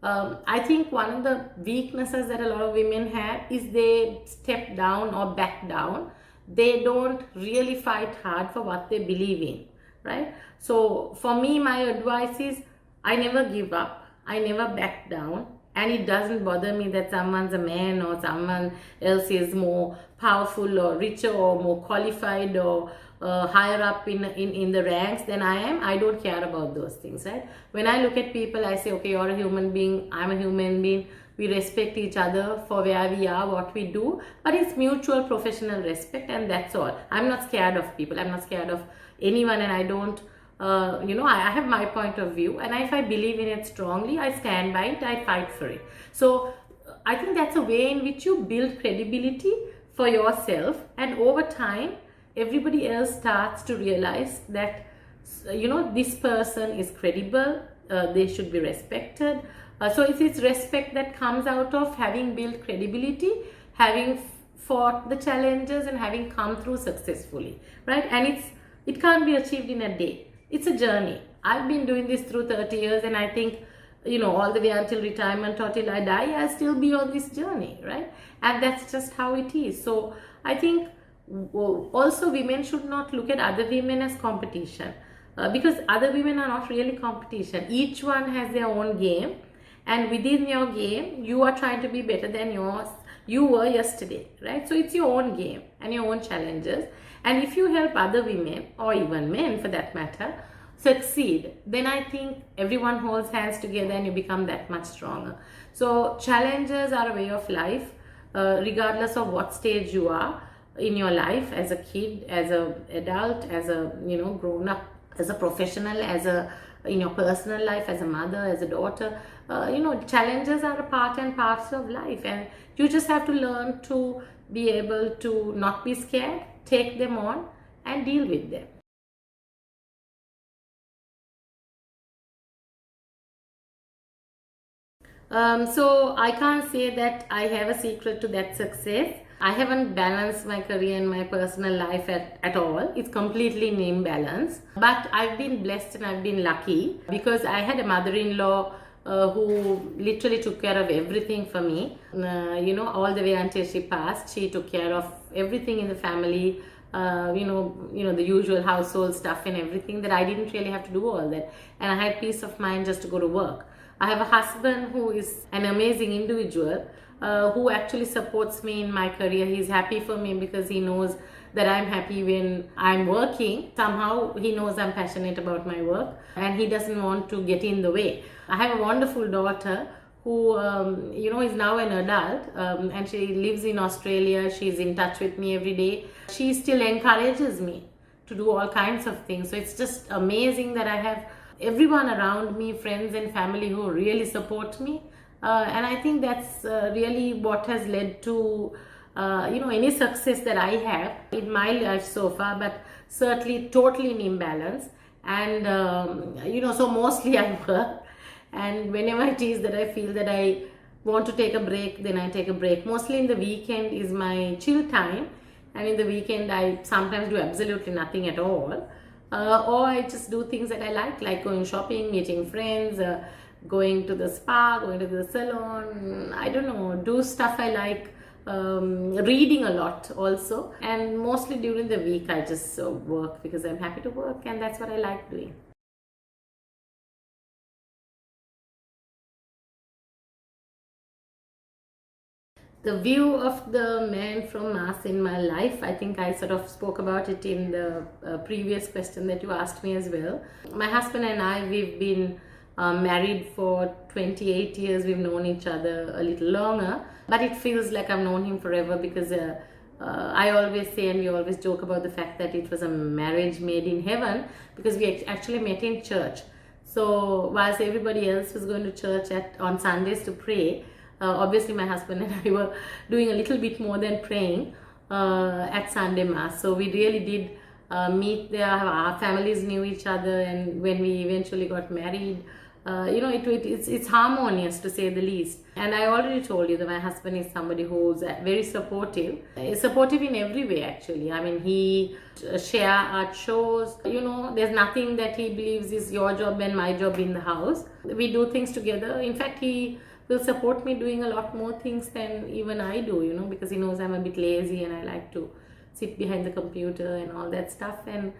I think one of the weaknesses that a lot of women have is they step down or back down. They don't really fight hard for what they believe in, right? So for me, my advice is I never give up. I never back down. And it doesn't bother me that someone's a man or someone else is more powerful or richer or more qualified or higher up in the ranks than I am. I don't care about those things, right? When I look at people, I say, okay, you're a human being, I'm a human being. We respect each other for where we are, what we do, but it's mutual professional respect, and that's all. I'm not scared of people. I'm not scared of anyone, and I don't, I have my point of view, and if I believe in it strongly, I stand by it, I fight for it. So I think that's a way in which you build credibility for yourself, and over time, everybody else starts to realize that, this person is credible, they should be respected. So it's respect that comes out of having built credibility, having fought the challenges and having come through successfully, right? And it can't be achieved in a day. It's a journey. I've been doing this through 30 years, and I think, all the way until retirement or till I die, I'll still be on this journey, right? And that's just how it is. So I think also women should not look at other women as competition, because other women are not really competition. Each one has their own game, and within your game, you are trying to be better than you were yesterday, right? So it's your own game and your own challenges. And if you help other women, or even men for that matter, succeed, then I think everyone holds hands together and you become that much stronger. So challenges are a way of life, regardless of what stage you are in your life, as a kid, as an adult, as a grown up, as a professional, in your personal life, as a mother, as a daughter. Challenges are a part and parcel of life, and you just have to learn to be able to not be scared, take them on and deal with them. So I can't say that I have a secret to that success. I haven't balanced my career and my personal life at all. It's completely in imbalance. But I've been blessed and I've been lucky, because I had a mother-in-law who literally took care of everything for me. All the way until she passed, she took care of everything in the family. The usual household stuff and everything, that I didn't really have to do all that. And I had peace of mind just to go to work. I have a husband who is an amazing individual, who actually supports me in my career. He's happy for me because he knows that I'm happy when I'm working. Somehow he knows I'm passionate about my work, and he doesn't want to get in the way. I have a wonderful daughter who is now an adult, and she lives in Australia. She's in touch with me every day. She still encourages me to do all kinds of things. So it's just amazing that I have everyone around me, friends and family, who really support me. And I think that's really what has led to any success that I have in my life so far, but certainly totally in imbalance. And so mostly I work, and whenever it is that I feel that I want to take a break, then I take a break. Mostly in the weekend is my chill time, and in the weekend I sometimes do absolutely nothing at all, or I just do things that I like going shopping, meeting friends, going to the spa, going to the salon. I don't know, do stuff I like. Reading a lot also, and mostly during the week I just work, because I'm happy to work, and that's what I like doing. The view of the man from Mars in my life, I think I sort of spoke about it in the previous question that you asked me as well. My husband and I, we've been married for 28 years. We've known each other a little longer, but it feels like I've known him forever, because I always say, and we always joke about the fact that it was a marriage made in heaven, because we actually met in church. So whilst everybody else was going to church on Sundays to pray, obviously my husband and I were doing a little bit more than praying at Sunday Mass. So we really did meet there. Our families knew each other, and when we eventually got married, it's harmonious, to say the least. And I already told you that my husband is somebody who's very supportive. Supportive in every way, actually. I mean, he share our chores. There's nothing that he believes is your job and my job in the house. We do things together. In fact, he will support me doing a lot more things than even I do, because he knows I'm a bit lazy and I like to sit behind the computer and all that stuff. And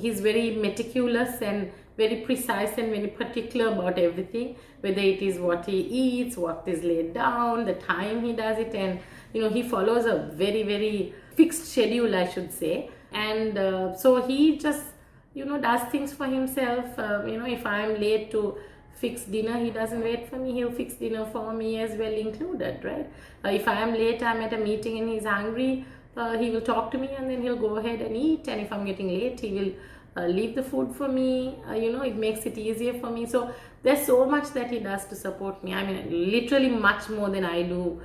he's very meticulous and very precise and very particular about everything, whether it is what he eats, what is laid down, the time he does it, and he follows a very, very fixed schedule, I should say. And so he just does things for himself. If I'm late to fix dinner, he doesn't wait for me, he'll fix dinner for me as well included, right? If I am late, I'm at a meeting and he's hungry, he will talk to me and then he'll go ahead and eat. And if I'm getting late, he will leave the food for me. It makes it easier for me. So there's so much that he does to support me. I mean, literally much more than I do,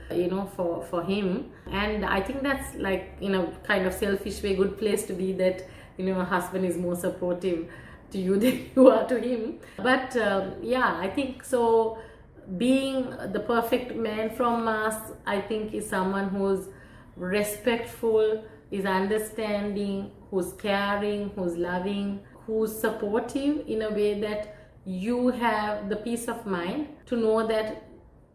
for him. And I think that's, like, in a kind of selfish way, good place to be, that a husband is more supportive to you than you are to him. But I think so. Being the perfect man from Mars, I think, is someone who's respectful, is understanding, who's caring, who's loving, who's supportive in a way that you have the peace of mind to know that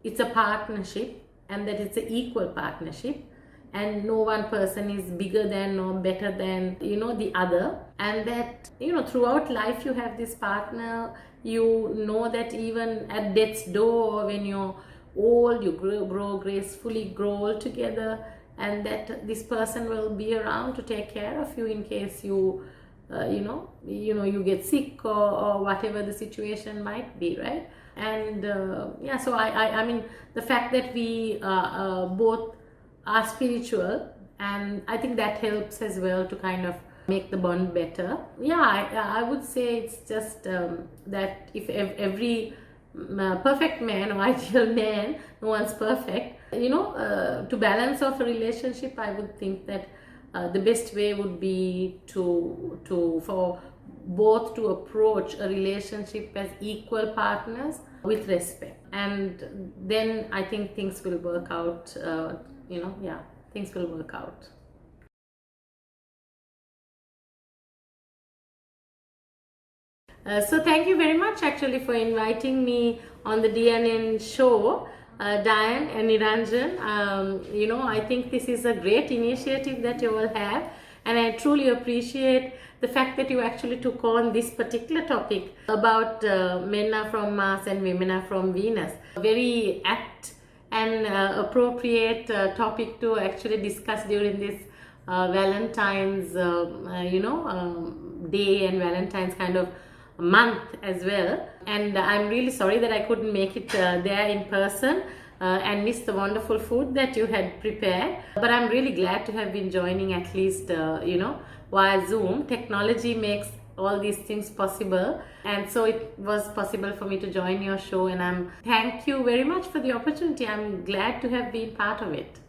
it's a partnership and that it's an equal partnership, and no one person is bigger than or better than the other, and that throughout life you have this partner. You know that even at death's door, when you're old, you grow gracefully, grow old together, and that this person will be around to take care of you in case you you get sick or whatever the situation might be, right? And so I mean, the fact that we both are spiritual, and I think that helps as well to kind of make the bond better. I would say it's just that if every perfect man or ideal man, no one's perfect, to balance off a relationship, I would think that the best way would be for both to approach a relationship as equal partners with respect, and then I think things will work out. Things will work out. So thank you very much, actually, for inviting me on the DNN show, Diane and Niranjan. I think this is a great initiative that you all have, and I truly appreciate the fact that you actually took on this particular topic about men are from Mars and women are from Venus. A very apt and appropriate topic to actually discuss during this Valentine's, day and Valentine's kind of month as well. And I'm really sorry that I couldn't make it there in person and miss the wonderful food that you had prepared. But I'm really glad to have been joining, at least via Zoom. Technology makes all these things possible, and so it was possible for me to join your show, and thank you very much for the opportunity. I'm glad to have been part of it.